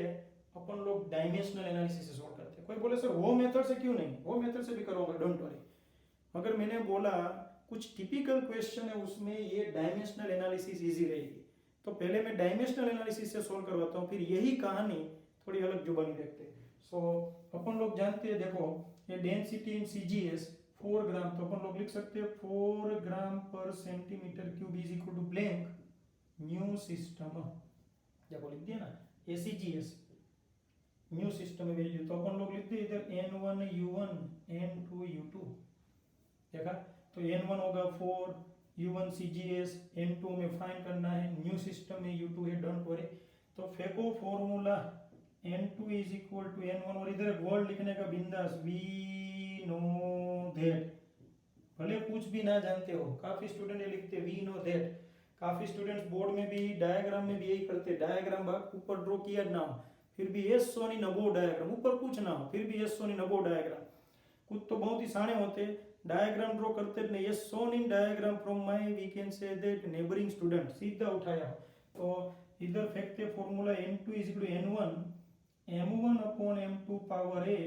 अपन लोग डायमेंशनल एनालिसिस से सॉल्व करते हैं। कोई बोले सर वो मेथड से क्यों नहीं, वो मेथड से भी करोगे, डोंट वरी। मगर मैंने बोला कुछ टिपिकल क्वेश्चन है उसमें ये डायमेंशनल एनालिसिस इजी रहेगी, तो पहले मैं डायमेंशनल एनालिसिस से सॉल्व करवाता हूँ, फिर यही कहानी थोड़ी अलग जुबानी देखते हैं। सो अपन लोग जानते हैं, देखो ये डेंसिटी इन CGS 4 ग्राम, तो अपन लोग लिख सकते हैं 4 ग्राम पर centimetre cube is equal to blank new system, देखो लिख दिया ना ACGS न्यू सिस्टम में वैल्यू, तो अपन लोग लिखते हैं इधर N1 U1 N2 U2, देखा, तो N1 होगा 4, U1 CGS, N2 में फाइंड करना है, न्यू सिस्टम में U2 है, डोंट वरी। तो फेंको formula N2 is equal to N1, और इधर वर्ड लिखने का बिंदास, वी नो दैट, भले कुछ भी ना जानते हो, काफी स्टूडेंट ये लिखते हैं वी नो दैट, काफी स्टूडेंट्स बोर्ड में भी डायग्राम में भी यही करते हैं, डायग्राम ऊपर ड्रॉ किया ना हो फिर भी यस सोनी नबो डायग्राम, ऊपर कुछ ना हो फिर भी यस सोनी नबो डायग्राम, कुछ तो बहुत ही साने होते डायग्राम ड्रॉ करते नहीं, yes shown in diagram from my we can say that neighbouring student, सीधा उठाया। तो इधर फेंकते formula N2 is equal to N1 M1 upon M2 power A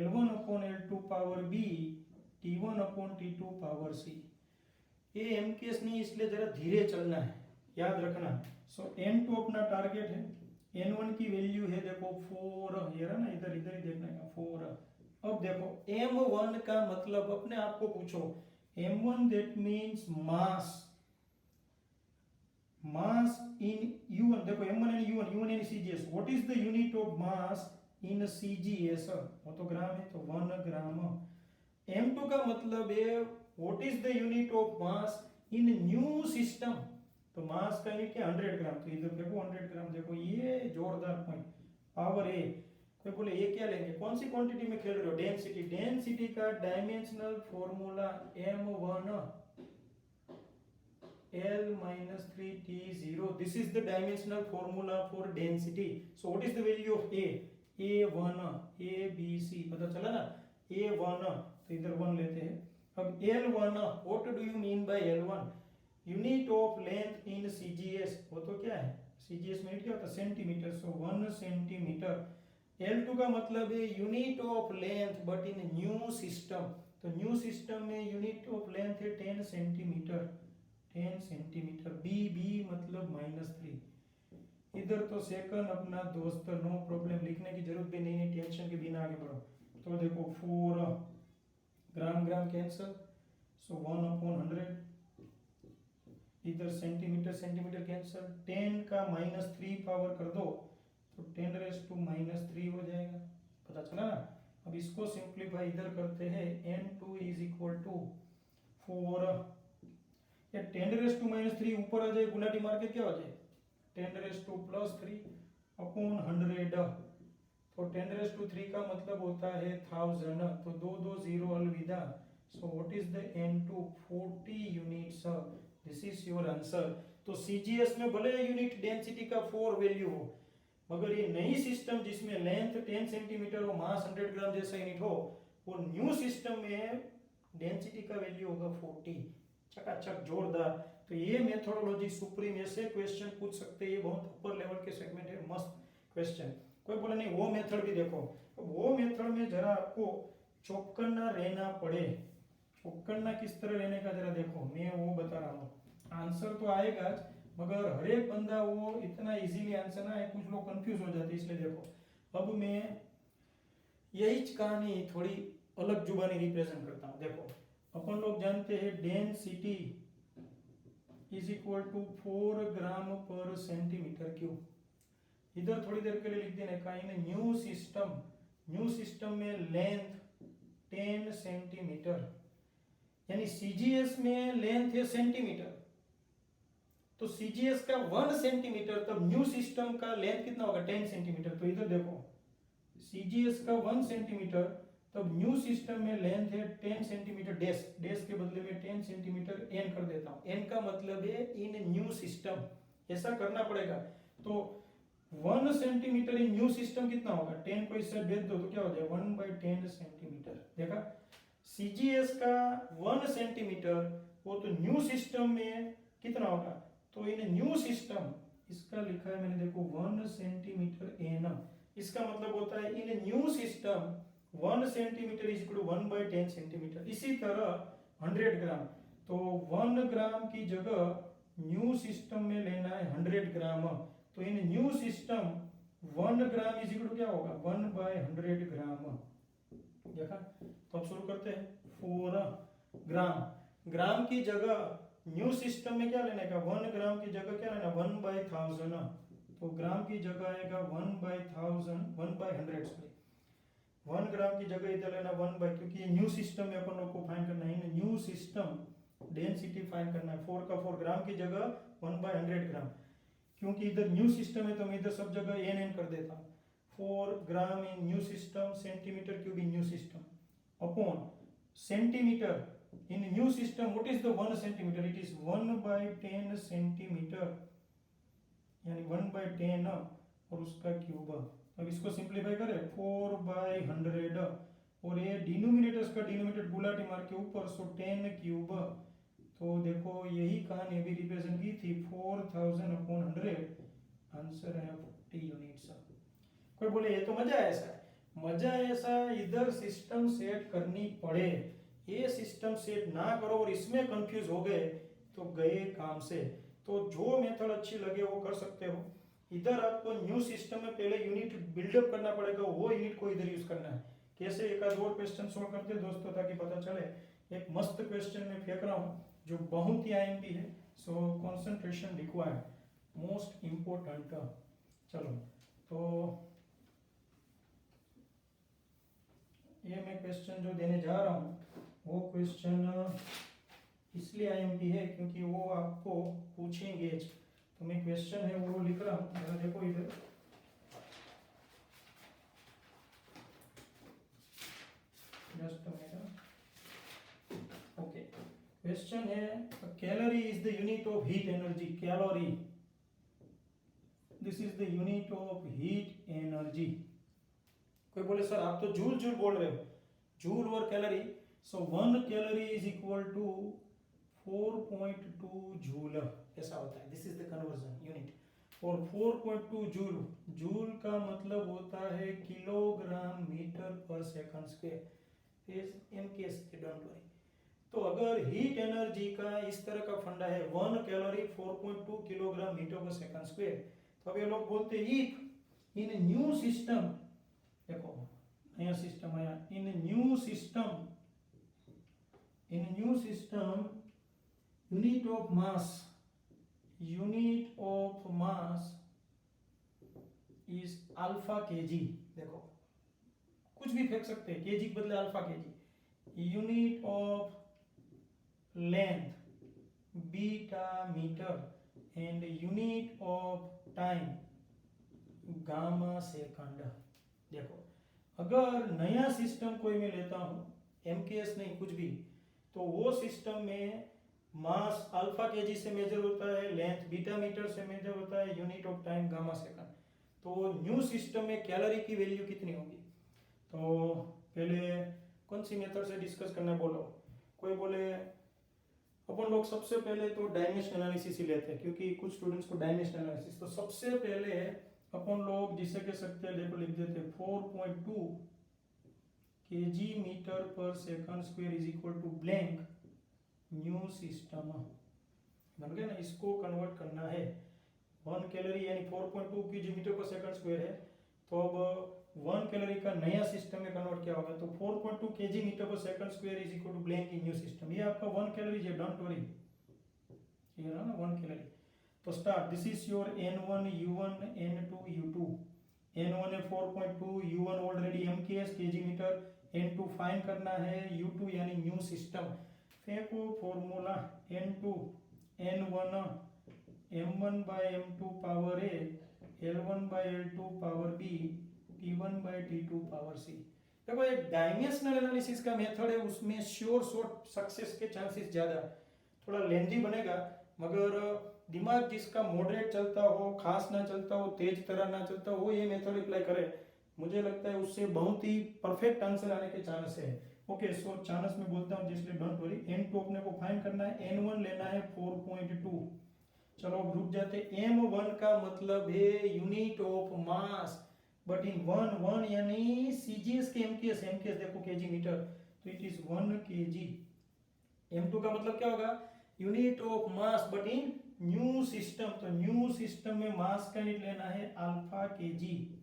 L1 upon L2 power B T1 upon T2 power C। ये M case नहीं, इसलिए जरा धीरे चलना है, याद रखना। सो N2 अपना टारगेट है, N1 की वैल्यू है देखो 4, ये रहा ना, इधर इधर ही देखना है 4। अब देखो M1 का मतलब अपने आप को पूछो, M1 that means mass, mass in U1, देखो M1 and U1 in CGS, what is the unit of mass in CGS, वो तो ग्राम है तो 1 ग्राम। M2 का मतलब है what is the unit of mass in new system, तो मास का यूनिट क्या 100 ग्राम, तो इधर देखो 100 ग्राम, देखो ये जोरदार पॉइंट, पावर A। कोई बोले ये क्या लेंगे, कौन सी क्वांटिटी में खेल रहे हो, डेंसिटी, डेंसिटी का dimensional formula M1 L-3T0, this is the dimensional formula for density. So what is the value of A? A1, A, B, C, पता चला ना, A1, तो इधर 1 लेते हैं। अब L1, what do you mean by L1? Unit of length in CGS, वो तो क्या है, CGS में क्या होता है सेंटीमीटर, सो 1 सेंटीमीटर। L2 का मतलब है unit of length but in new system, तो न्यू सिस्टम में यूनिट ऑफ लेंथ है 10 सेंटीमीटर, 10 सेंटीमीटर। B मतलब -3, इधर तो सेकंड अपना दोस्त, नो प्रॉब्लम, लिखने की जरूरत भी नहीं है, टेंशन के बिना आगे बढ़ो। तो देखो 4 ग्राम ग्राम कैंसल, सो 1 अपॉन 100, इधर सेंटीमीटर सेंटीमीटर कैंसल, 10 का -3 पावर कर दो तो 10⁻³ हो जाएगा, पता चला ना। अब इसको सिंप्लीफाई इधर करते हैं, N2 इज इक्वल टू 4, या 10⁻³ ऊपर आ जाए, गुलाटी मार के क्या हो जाए 10⁻3 अपॉन 100, तो 10⁻³ का मतलब होता है 1000, तो 2 2 0 अलविदा। सो what is the N2, 40 units, this is your answer. तो CGS में भले यूनिट डेंसिटी का 4 वैल्यू हो, मगर ये नई सिस्टम जिसमें लेंथ 10 सेंटीमीटर हो, मास 100 ग्राम जैसा यूनिट हो, वो न्यू सिस्टम में डेंसिटी का वैल्यू होगा 40, चकाचक जोरदार। तो ये मेथोडोलॉजी सुप्रीम, ऐसे क्वेश्चन पूछ सकते हैं, ये बहुत ऊपर लेवल के सेगमेंट है, मस्त क्वेश्चन। कोई बोले नहीं वो मेथड भी देखो, वो मेथड में जरा आपको चौकन्ना रहना पड़े, चौकन्ना किस तरह रहने का जरा देखो, मैं वो बता रहा हूँ। आंसर तो आएगा मगर हर एक बंदा वो इतना इजीली आंसर ना है, कुछ लोग कंफ्यूज हो जाते हैं, इसलिए देखो अब मैं यही कहानी थोड़ी अलग जुबानी रिप्रेजेंट करता हूँ। देखो अपन लोग जानते हैं density is equal to 4 gram पर सेंटीमीटर क्यूब, इधर थोड़ी देर के लिए लिख देने का, in new system, new system में लेंथ 10 सेंटीमीटर, यानी CGS में लेंथ है सेंटीमीटर, तो CGS का 1 सेंटीमीटर, तब न्यू सिस्टम का लेंथ कितना होगा 10 सेंटीमीटर। तो इधर देखो CGS का 1 सेंटीमीटर, तब न्यू सिस्टम में लेंथ है 10 सेंटीमीटर, डैश डैश के बदले में 10 सेंटीमीटर एन कर देता हूँ। एन का मतलब है इन न्यू सिस्टम, ऐसा करना पड़ेगा। तो 1 सेंटीमीटर इन न्यू सिस्टम कितना होगा, 10 को इससे भेज दो तो क्या हो जाएगा 1/10 सेंटीमीटर। देखा, सीजीएस का 1 सेंटीमीटर वो तो न्यू सिस्टम में कितना होगा, तो इन न्यू सिस्टम, इसका लिखा है मैंने देखो 1 सेंटीमीटर एन, इसका मतलब होता है in new system 1 centimetre is equal to 1/10 centimetre. इसी तरह 100 ग्राम, तो 1 ग्राम की जगह न्यू सिस्टम में लेना है 100 ग्राम, तो in new system 1 gram is equal to क्या होगा 1/100 ग्राम। देखा, तो अब शुरू करते हैं। 4 ग्राम, ग्राम की जगह न्यू सिस्टम में क्या लेने का, 1 ग्राम की जगह क्या लेना 1/1000, तो ग्राम की जगह आएगा 1/1000, 1/100 सॉरी, 1 ग्राम की जगह इधर लेना 1 क्योंकि ये न्यू सिस्टम में अपन लोग को फाइंड करना है, न्यू सिस्टम डेंसिटी फाइंड करना है। 4 का 4 ग्राम की जगह 1/100 ग्राम, क्योंकि इधर न्यू सिस्टम है तो मैं इधर सब जगह एन कर देता हूँ। 4 gram in new system, centimetre cube in new system, upon centimetre in new system, what is the 1 centimetre, it is 1/10 centimetre, यानी 1/10 और उसका क्यूब। अब इसको सिंप्लीफाई करें 4/100 और ये डिनोमिनेटर्स का डिनोमिनेटर गुलाटी मार के ऊपर, सो 10 क्यूब, तो देखो यही कहानी अभी रिप्रेजेंट की थी 4000/100, आंसर है 40 यूनिट्स। कोई बोले ये तो मजा ऐसा, मजा ऐसा इधर सिस्टम सेट करनी पड़े, ये सिस्टम सेट ना करो और इसमें कंफ्यूज हो गए तो गए काम से। तो जो मेथड अच्छी लगे वो कर सकते हो। इधर आपको न्यू सिस्टम में पहले यूनिट बिल्डअप करना पड़ेगा, वो यूनिट को इधर यूज करना है। कैसे, एक आध और क्वेश्चन सॉल्व करते हैं दोस्तों ताकि पता चले। एक मस्त क्वेश्चन में फेंक रहा हूँ जो बहुत ही आईएमपी है, सो कंसंट्रेशन रिक्वायर्ड, मोस्ट इंपोर्टेंट। चलो, तो ये मैं क्वेश्चन जो देने जा रहा हूँ वो क्वेश्चन इसलिए आईएमपी है क्योंकि वो आपको पूछेंगे। तो मैं क्वेश्चन है वो लिख रहा हूँ, जरा देखो इधर। Just a minute. Okay, question है calorie is the unit of heat energy. Calorie, this is the unit of heat energy. कोई बोले सर आप तो जूल जूल बोल रहे हो, जूल और calorie, so 1 calorie is equal to 4.2 joule, ऐसा होता है। This is the conversion unit. और 4.2 जूल, जूल का मतलब होता है किलोग्राम मीटर पर second square, is MKS, don't worry. तो अगर हीट एनर्जी का इस तरह का फंडा है 1 कैलोरी 4.2 किलोग्राम मीटर पर सेकंड स्क्वायर, तो अब ये लोग बोलते हैं इफ इन न्यू सिस्टम, देखो नया सिस्टम आया, in new system unit of mass is alpha KG. देखो कुछ भी फेंक सकते हैं, केजी के बदले alpha KG. Unit of length beta metre and unit of time gamma second. देखो अगर नया सिस्टम कोई मैं लेता हूं, एमकेएस नहीं कुछ भी, तो वो सिस्टम में मास अल्फा केजी से मेजर होता है, लेंथ बीटा मीटर से मेजर होता है, unit of time gamma second. तो न्यू सिस्टम में कैलोरी की वैल्यू कितनी होगी, तो पहले कौन सी मेथड से डिस्कस करना बोलो। कोई बोले अपन लोग सबसे पहले तो डायमेंशन एनालिसिस ही लेते हैं क्योंकि कुछ स्टूडेंट्स को डायमेंशन एनालिसिस, तो सबसे पहले अपन लोग जिसे कह सकते हैं, देखो लिख देते हैं 4.2 kg मीटर पर second square is equal to blank new system. बन गया ना, इसको कन्वर्ट करना है 1 कैलोरी यानी 4.2 kg मीटर पर सेकंड स्क्वायर है, तो अब 1 कैलोरी का नया सिस्टम में कन्वर्ट क्या होगा, तो 4.2 kg मीटर पर second square is equal to blank in new system. ये आपका 1 कैलोरी है, डोंट वरी, ये ना 1 कैलोरी। तो start, this is your N1 U1 N2 U2। N1 है 4.2, U1 already MKS kg metre, N2 find करना है, U2 यानी न्यू सिस्टम। फेंको formula N2 N1 m1/m2 power A, L1/L2 power B, T1/T2 power C। देखो एक dimensional analysis का method है, उसमें श्योर शॉट सक्सेस के चांसेस ज़्यादा, थोड़ा लेंथी बनेगा, मगर दिमाग जिसका मॉडरेट चलता हो, खास ना चलता हो, तेज तरह ना चलता हो, वो ये मेथड अप्लाई करे, मुझे लगता है उससे बहुत ही परफेक्ट आंसर आने के चांस है। ओके, सो चांस में बोलता हूँ जिसलिए डोंट वरी। n2 अपने को फाइंड करना है, n1 लेना है 4.2। चलो अब रुक जाते। m1 का मतलब है unit of mass, but in one यानी सीजीएस के एमकेएस, एमकेएस देखो केजी मीटर, तो इट इज 1 kg। m2 का मतलब क्या होगा, unit of mass but in new system, तो न्यू सिस्टम में मास का यूनिट लेना है अल्फा केजी।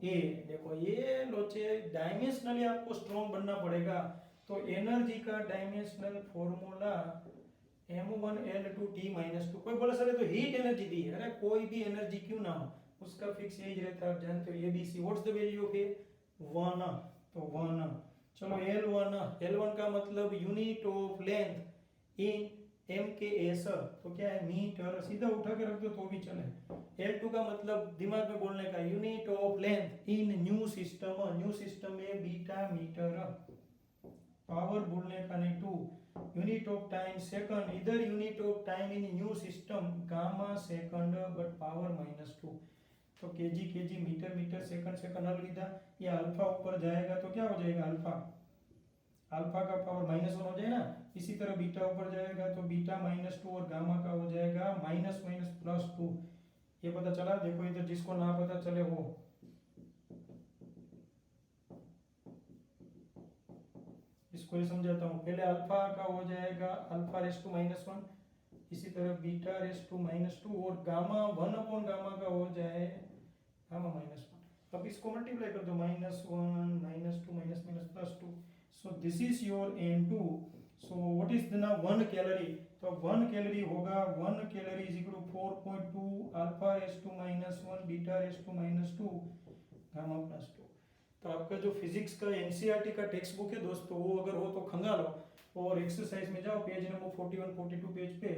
ये देखो ये लोचे डायमेंशनली आपको स्ट्रॉन्ग बनना पड़ेगा, तो एनर्जी का डायमेंशनल फॉर्मूला m1L2T-2। कोई बोले सर तो हीट एनर्जी दी है, अरे कोई भी एनर्जी क्यों ना हो उसका फिक्स एज रहता है, आप जानते हो ABC. What's the value of a 1, तो 1। चलो L1 का मतलब unit of length in M K S, तो क्या है मीटर, सीधा उठा के रख दो तो भी चले। L2 का मतलब दिमाग में बोलने का, unit of length in new system, new system में बीटा मीटर, पावर बोलने का नहीं 2, यूनिट ऑफ टाइम सेकंड, इधर unit of time in new system gamma second but power -2, तो kg kg metre metre second second अलविदा। ये alpha ऊपर जाएगा तो क्या हो जाएगा अल्फा, अल्फा का पावर -1 हो जाए ना, इसी तरह बीटा ऊपर जाएगा तो बीटा -2 और गामा का हो जाएगा -+2। ये पता चला, देखो इधर जिसको ना पता चले वो, इसको ही समझाता हूँ। पहले अल्फा का हो जाएगा अल्फा रेस टू -1, इसी तरह बीटा रेस टू -2 और गामा 1 गामा का हो जाए गामा -1। अब इसको मल्टीप्लाई कर दो, -1 -2 +2, so this is your n2। So what is the ना 1 कैलोरी, तो 1 कैलोरी होगा 1 calorie is equal to 4.2 alpha raise to -1 beta raise to -2 gamma +2। तो आपका जो फिजिक्स का एनसीईआरटी का टेक्स्ट बुक है दोस्तों, वो अगर हो तो खंगालो और एक्सरसाइज में जाओ, पेज नंबर 41-42 पेज पे,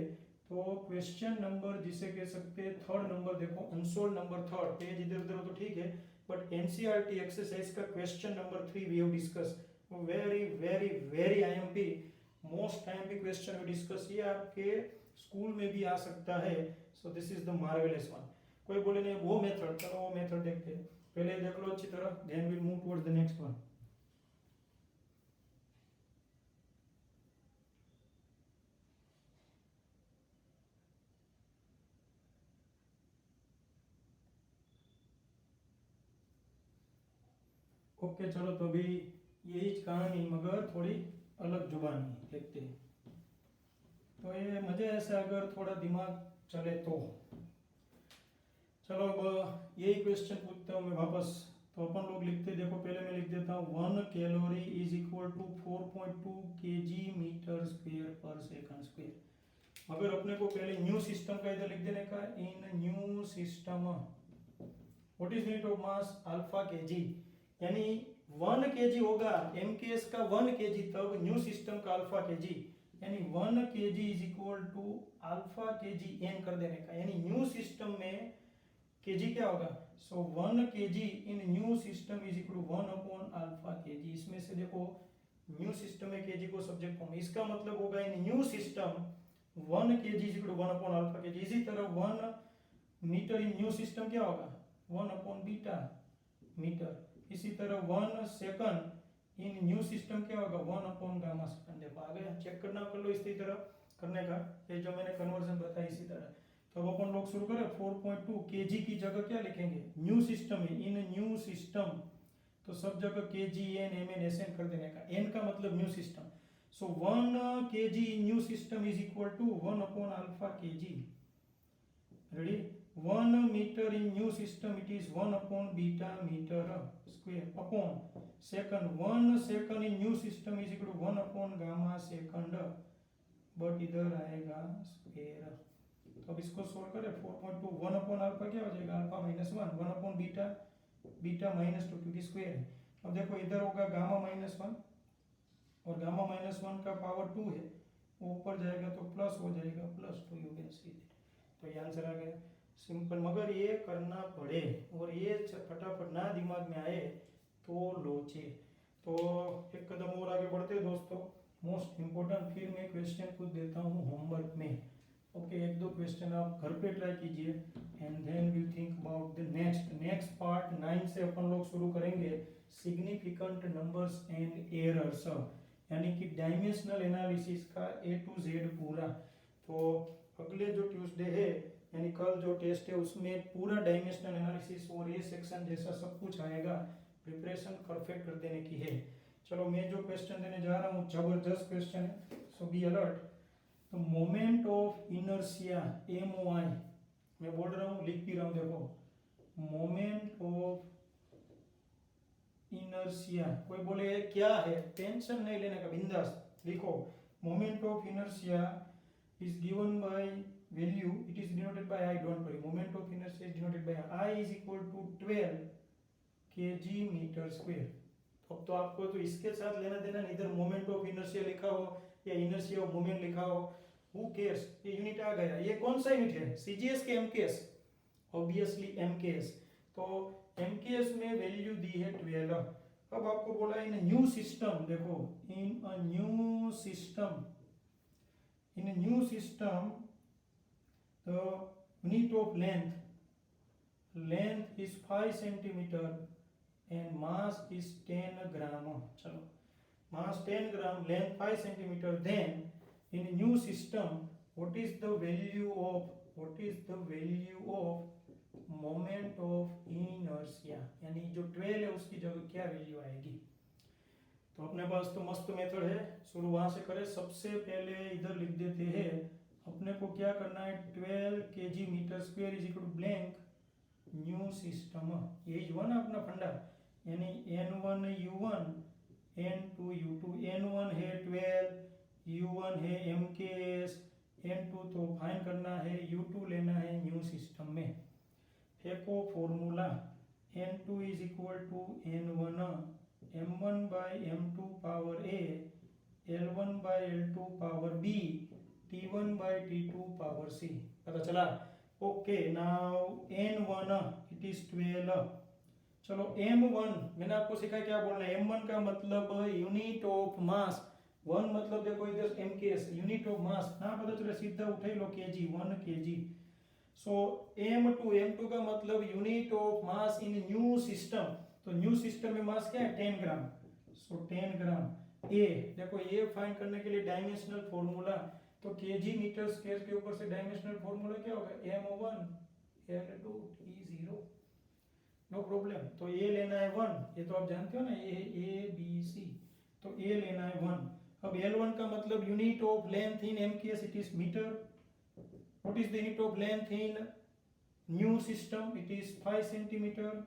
तो क्वेश्चन नंबर जिसे कह सकते हैं 3rd नंबर देखो, अनसोल्व नंबर 3rd, पेज इधर उधर हो तो ठीक है, बट एनसीईआरटी एक्सरसाइज का question number 3 we have discuss, very very very IMP, most IMP question we discuss, ये आपके स्कूल में भी आ सकता है। So this is the marvellous one. कोई बोले नहीं वो मेथड, चलो वो मेथड देखते हैं, पहले देख लो अच्छी तरह, then will move towards the next one. Okay चलो, तो अभी यही कहानी मगर थोड़ी अलग जुबानी देखते हैं। तो ये मजे ऐसे अगर थोड़ा दिमाग चले तो, चलो अब यही क्वेश्चन पूछता हूँ मैं वापस। तो अपन लोग लिखते, देखो पहले मैं लिख देता हूँ 1 calorie is equal to 4.2 kg metre square पर सेकंड स्क्वायर। अगर अपने को पहले न्यू सिस्टम का इधर लिख देने का, in new system what is unit of mass alpha K G, यानी 1 kg होगा एमकेएस का 1 kg, तब न्यू सिस्टम का अल्फा केजी, यानी 1 kg is equal to alpha K G एन कर देने का, यानी न्यू सिस्टम में केजी क्या होगा, so 1 kg in new system is equal to 1 alpha K G. इसमें से देखो न्यू सिस्टम में केजी को सब्जेक्ट फॉर्म, इसका मतलब होगा in new system 1 kg is equal to 1 alpha K G. इसी तरह 1 मीटर इन न्यू सिस्टम क्या होगा 1 बीटा मीटर। इसी तरह 1 सेकंड इन न्यू सिस्टम क्या होगा 1 गामा सेकंड। देखो आ गया, चेक करना कर लो इसी तरह करने का, ये जो मैंने कन्वर्जन बताया इसी तरह। तो अब अपन लोग शुरू करें, 4.2 kg की जगह क्या लिखेंगे न्यू सिस्टम में, इन न्यू सिस्टम, तो सब जगह kg n mn sn कर देने का, n का मतलब new system. So 1 kg new system is equal to 1 alpha kg, ready. 1 metre in new system it is 1 beta metre square upon second, 1 second in new system is equal to 1 gamma second, but इधर आएगा square. तो अब इसको solve करें, 4.2 1 alpha क्या हो जाएगा alpha -1, 1 beta, beta -2 क्योंकि स्क्वायर है। अब देखो इधर होगा गामा -1 और गामा -1 का पावर 2 है, वो ऊपर जाएगा तो प्लस हो जाएगा +2, यू कैन सी दैट। तो ये आंसर आ गया सिंपल, मगर ये करना पड़े और ये फटाफट ना दिमाग में आए तो लोचे। तो एक कदम और आगे बढ़ते हैं दोस्तों, मोस्ट इम्पोर्टेंट, फिर मैं क्वेश्चन कुछ देता हूँ होमवर्क में। ओके, एक दो क्वेश्चन आप घर पे ट्राई कीजिए and then will think about the next part 9 से अपन लोग शुरू करेंगे सिग्निफिकेंट नंबर्स एंड एरर्स, यानी कि डायमेंशनल एनालिसिस का A to Z पूरा। तो अगले जो ट्यूसडे है यानी कल जो टेस्ट है उसमें पूरा डायमेंशनल एनालिसिस और ये सेक्शन जैसा सब कुछ आएगा, प्रिपरेशन परफेक्ट कर देने की है। चलो मैं जो क्वेश्चन देने जा रहा हूँ जबरदस्त क्वेश्चन है, सो बी अलर्ट। तो मोमेंट ऑफ इनर्शिया MOI, मैं बोल रहा हूँ लिख भी रहा हूँ, देखो मोमेंट ऑफ इनर्शिया, कोई बोले क्या है, टेंशन नहीं लेने का, बिंदास लिखो। Moment of inertia is given by value, it is denoted by I, don't worry, moment of inertia is denoted by I is equal to 12 kg metre square. अब तो आपको तो इसके साथ लेना देना नहीं, इधर मोमेंट ऑफ इनर्शिया लिखा हो या इनर्शिया ऑफ मोमेंट लिखा हो, हु केयर्स, ये यूनिट आ गया। ये कौन सा यूनिट है, CGS के MKS, ऑब्वियसली MKS। तो MKS में वैल्यू दी है 12। अब आपको बोला इन न्यू सिस्टम, देखो in a new system, in a new system the unit of length is 5 centimeter and mass is 10 gram। चलो mass 10 gram, length 5 centimeter, then in a new system what is the value of moment of inertia, यानी जो 12 है उसकी जगह क्या value आएगी। तो अपने पास तो मस्त मेथड है, शुरू वहां से करें। सबसे पहले इधर लिख देते हैं अपने को क्या करना है, 12 kg metre square is equal to blank new system, यही हुआ ना अपना फंडा, यानी N1 U1 N2 U2, N1 है 12, U1 है MKS, N2 तो फाइन करना है, U2 लेना है न्यू सिस्टम में। फेंको formula, N2 is equal to N1 M1 by M2 power A, L1 by L2 power B, T1 by T2 power C, पता चला। Okay, now N1 it is 12। चलो M1 मैंने आपको सिखाया क्या बोलना है, M1 का मतलब यूनिट ऑफ मास, 1 मतलब देखो इधर MKS यूनिट ऑफ मास ना, पता चले सीधा उठे लो kg, 1 kg। सो M2 का मतलब unit of mass in new system, तो न्यू सिस्टम में मास क्या है 10 ग्राम, सो 10 ग्राम। ए देखो ये फाइंड करने के लिए डायमेंशनल फॉर्मूला, तो केजी मीटर स्क्वायर के ऊपर से डायमेंशनल फॉर्मूला क्या होगा, M1 L2 T0, no problem. तो ए लेना है 1, ये तो आप जानते हो ना, A B C, तो ए लेना है 1। अब L1 का मतलब unit of length in MKS it is metre, what is the unit of length in new system, it is 5 centimetre,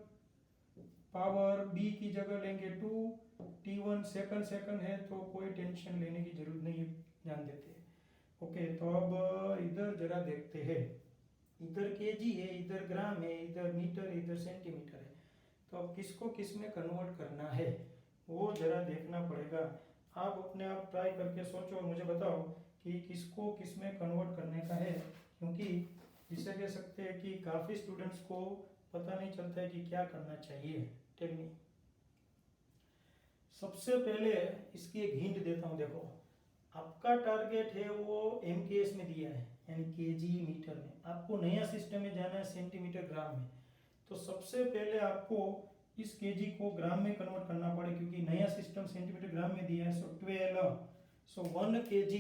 power B की जगह लेंगे 2, T1 सेकंड है तो कोई टेंशन लेने की जरूरत नहीं, ध्यान देते हैं। ओके, तो अब इधर जरा देखते हैं, इधर केजी है, इधर ग्राम है, इधर मीटर है, इधर सेंटीमीटर है, तो अब किसको किस में कन्वर्ट करना है वो जरा देखना पड़ेगा। आप अपने आप ट्राई करके सोचो और मुझे बताओ कि किसको किस में कन्वर्ट करने का है, क्योंकि जिसे कह सकते हैं कि काफ़ी स्टूडेंट्स को पता नहीं चलता है कि क्या करना चाहिए। टेल मी, सबसे पहले इसकी एक हिंट देता हूँ, देखो आपका टारगेट है वो MKS में दिया है यानी केजी मीटर में, आपको नया सिस्टम में जाना है सेंटीमीटर ग्राम में, तो सबसे पहले आपको इस केजी को ग्राम में कन्वर्ट करना पड़े क्योंकि नया सिस्टम सेंटीमीटर ग्राम में दिया है। So 12, so 1 kg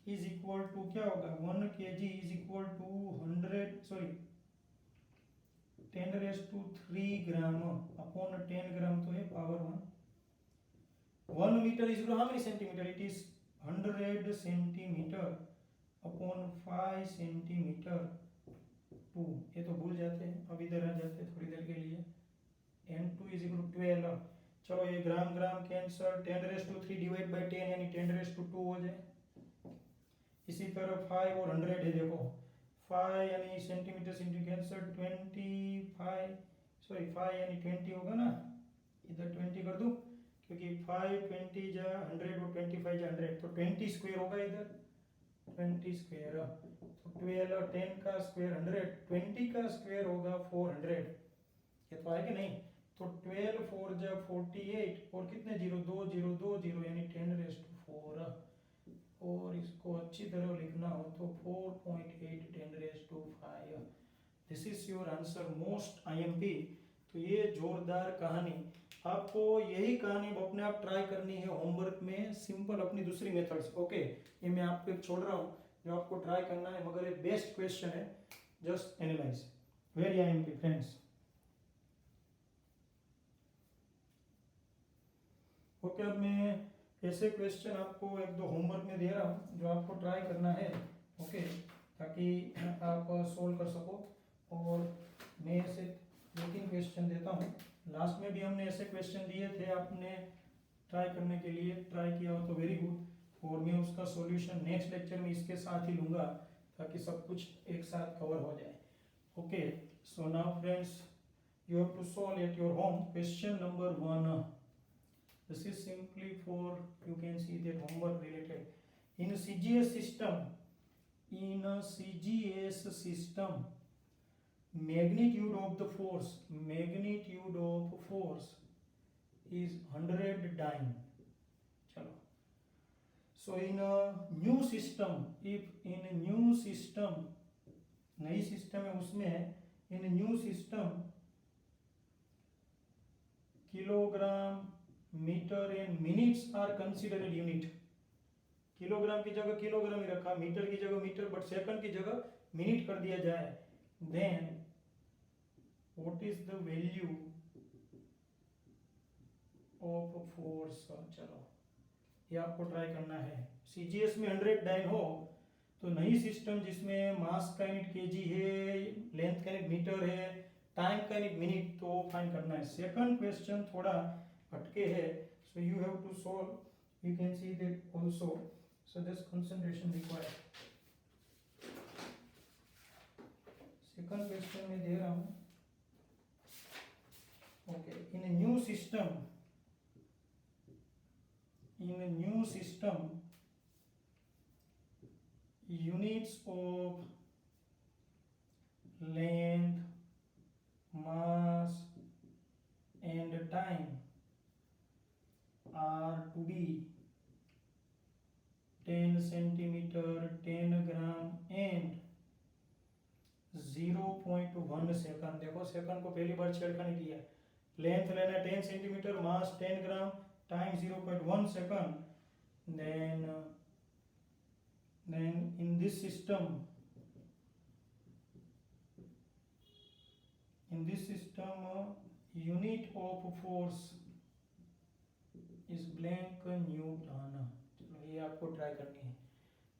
is equal to क्या होगा, 1 kg is equal to 10⁻³ gram upon 10 gram, तो है पावर 1। 1 मीटर is equal how many centimetre, it is 100 centimetre upon 5 centimetre 2, ये तो भूल जाते हैं, अब इधर आ जाते हैं थोड़ी देर के लिए। N2 इज इक्वल टू 12, चलो ये ग्राम ग्राम कैंसर, 10⁻³ डिवाइड बाय 10 यानी 10⁻² हो जाए। इसी तरह 5 और 100 है, देखो 5 यानी सेंटीमीटर सेंटीमीटर कैंसर, 5 यानी 20 होगा ना, इधर 20 कर दूं क्योंकि 5 20 जा 100 और 25 जा 100, तो 20 स्क्वायर होगा इधर, 20 स्क्वायर, तो 12 10 का स्क्वायर 100, 20 का स्क्वायर होगा 400, ये तो है कि नहीं। तो 12 4 जा 48 और कितने जीरो, 2 जीरो 2 जीरो यानी 10⁻⁴ और इसको अच्छी तरह लिखना हो तो 4.8 10⁵ this is your answer most IMP। तो ये जोरदार कहानी, आपको यही कहानी अपने आप ट्राई करनी है होमवर्क में, सिंपल अपनी दूसरी मेथड से। ओके, ये मैं आपको एक छोड़ रहा हूँ जो आपको ट्राई करना है, मगर ये बेस्ट क्वेश्चन है, just analyse, very IMP friends. Okay, अब मैं ऐसे क्वेश्चन आपको एक दो होमवर्क में दे रहा हूँ जो आपको ट्राई करना है, ओके, ताकि आप सोल्व कर सको। और मैं ऐसे 2-3 क्वेश्चन देता हूँ, लास्ट में भी हमने ऐसे क्वेश्चन दिए थे, आपने ट्राई करने के लिए ट्राई किया हो तो वेरी गुड, और मैं उसका सॉल्यूशन नेक्स्ट लेक्चर में इसके साथ ही लूँगा ताकि सब कुछ एक साथ कवर हो जाए। Okay, so now friends, you have to solve at your home question number 1. This is simply for, you can see that homework related. In a CGS system, magnitude of force is 100 dyne. चलो, so in a new system, if in a new system, नई system है उसमें, in a new system kilogram, metre and minutes are considered unit. Kilogram की जगह kilogram ही रखा, metre की जगह metre, but second की जगह मिनट कर दिया जाए, then what is the value of force. चलो, ये आपको ट्राई करना है। CGS में 100 डाइन हो तो नई सिस्टम जिसमें मास का यूनिट केजी है, लेंथ का यूनिट मीटर है, टाइम का यूनिट मिनट, तो फाइंड करना है। सेकंड क्वेश्चन थोड़ा हटके है, so you have to solve, you can see that also, so just concentration required. Second question में दे रहा हूं, okay, in a new system units of length, mass and time are to be 10 centimeter, 10 gram and 0.1 second. देखो, second को पहली बार छेड़खानी किया, length लेना 10 centimetre, mass 10 gram, time 0.1 second, then in this system unit of force is blank Newton. चलो, ये आपको try करनी है।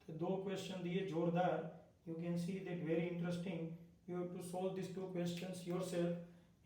तो 2 क्वेश्चन दिए जोरदार, you can see that very interesting, you have to solve these 2 questions yourself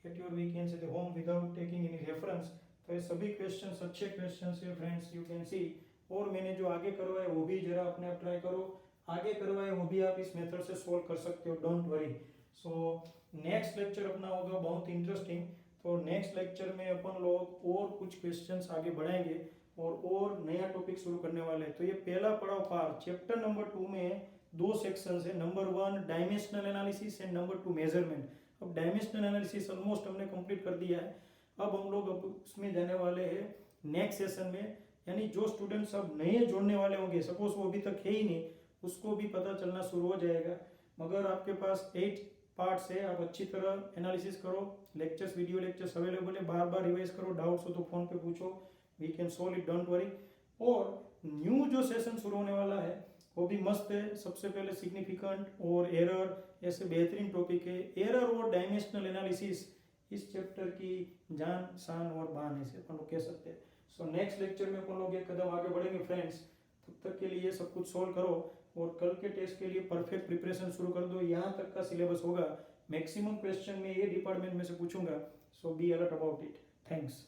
at your weekends at home without taking any reference। तो ये सभी क्वेश्चंस अच्छे क्वेश्चंस है फ्रेंड्स, यू कैन सी। और मैंने जो आगे करवाया वो भी जरा अपने आप ट्राई करो, आगे करवाए वो भी आप इस मेथड से सोल्व कर सकते हो, don't worry. So next lecture अपना होगा बहुत इंटरेस्टिंग, तो नेक्स्ट लेक्चर में अपन लोग और कुछ क्वेश्चंस आगे बढ़ाएंगे और नया टॉपिक शुरू करने वाले हैं। तो ये पहला पड़ाव पार, चैप्टर नंबर 2 में 2 सेक्शंस है, number 1 dimensional analysis and number 2 measurement. अब डायमेंशनल एनालिसिस ऑलमोस्ट हमने कंप्लीट कर दिया है, अब हम लोग उसमें जाने वाले हैं नेक्स्ट सेशन में, यानी जो स्टूडेंट्स अब नए जोड़ने वाले होंगे, सपोज वो अभी तक है ही नहीं, उसको भी पता चलना शुरू हो जाएगा। मगर आपके पास 8 पार्ट्स है, आप अच्छी तरह एनालिसिस करो, लेक्चर्स, वीडियो लेक्चर्स अवेलेबल है, बार बार रिवाइज करो, डाउट्स हो तो फोन पे पूछो, we can solve it, don't worry. और न्यू जो सेशन शुरू होने वाला है वो भी मस्त है। सबसे पहले सिग्निफिकेंट और एरर, ऐसे बेहतरीन टॉपिक है। एरर और डायमेंशनल एनालिसिस इस चैप्टर की जान, शान और बान है, अपन लोग कह सकते हैं। सो नेक्स्ट लेक्चर में अपन लोग एक कदम आगे बढ़ेंगे फ्रेंड्स। तब तक के लिए सब कुछ सोल्व करो और कल के टेस्ट के लिए परफेक्ट प्रिपरेशन शुरू कर दो। यहाँ तक का सिलेबस होगा, मैक्सिमम क्वेश्चन में ये डिपार्टमेंट में से पूछूंगा, so be alert about it. Thanks.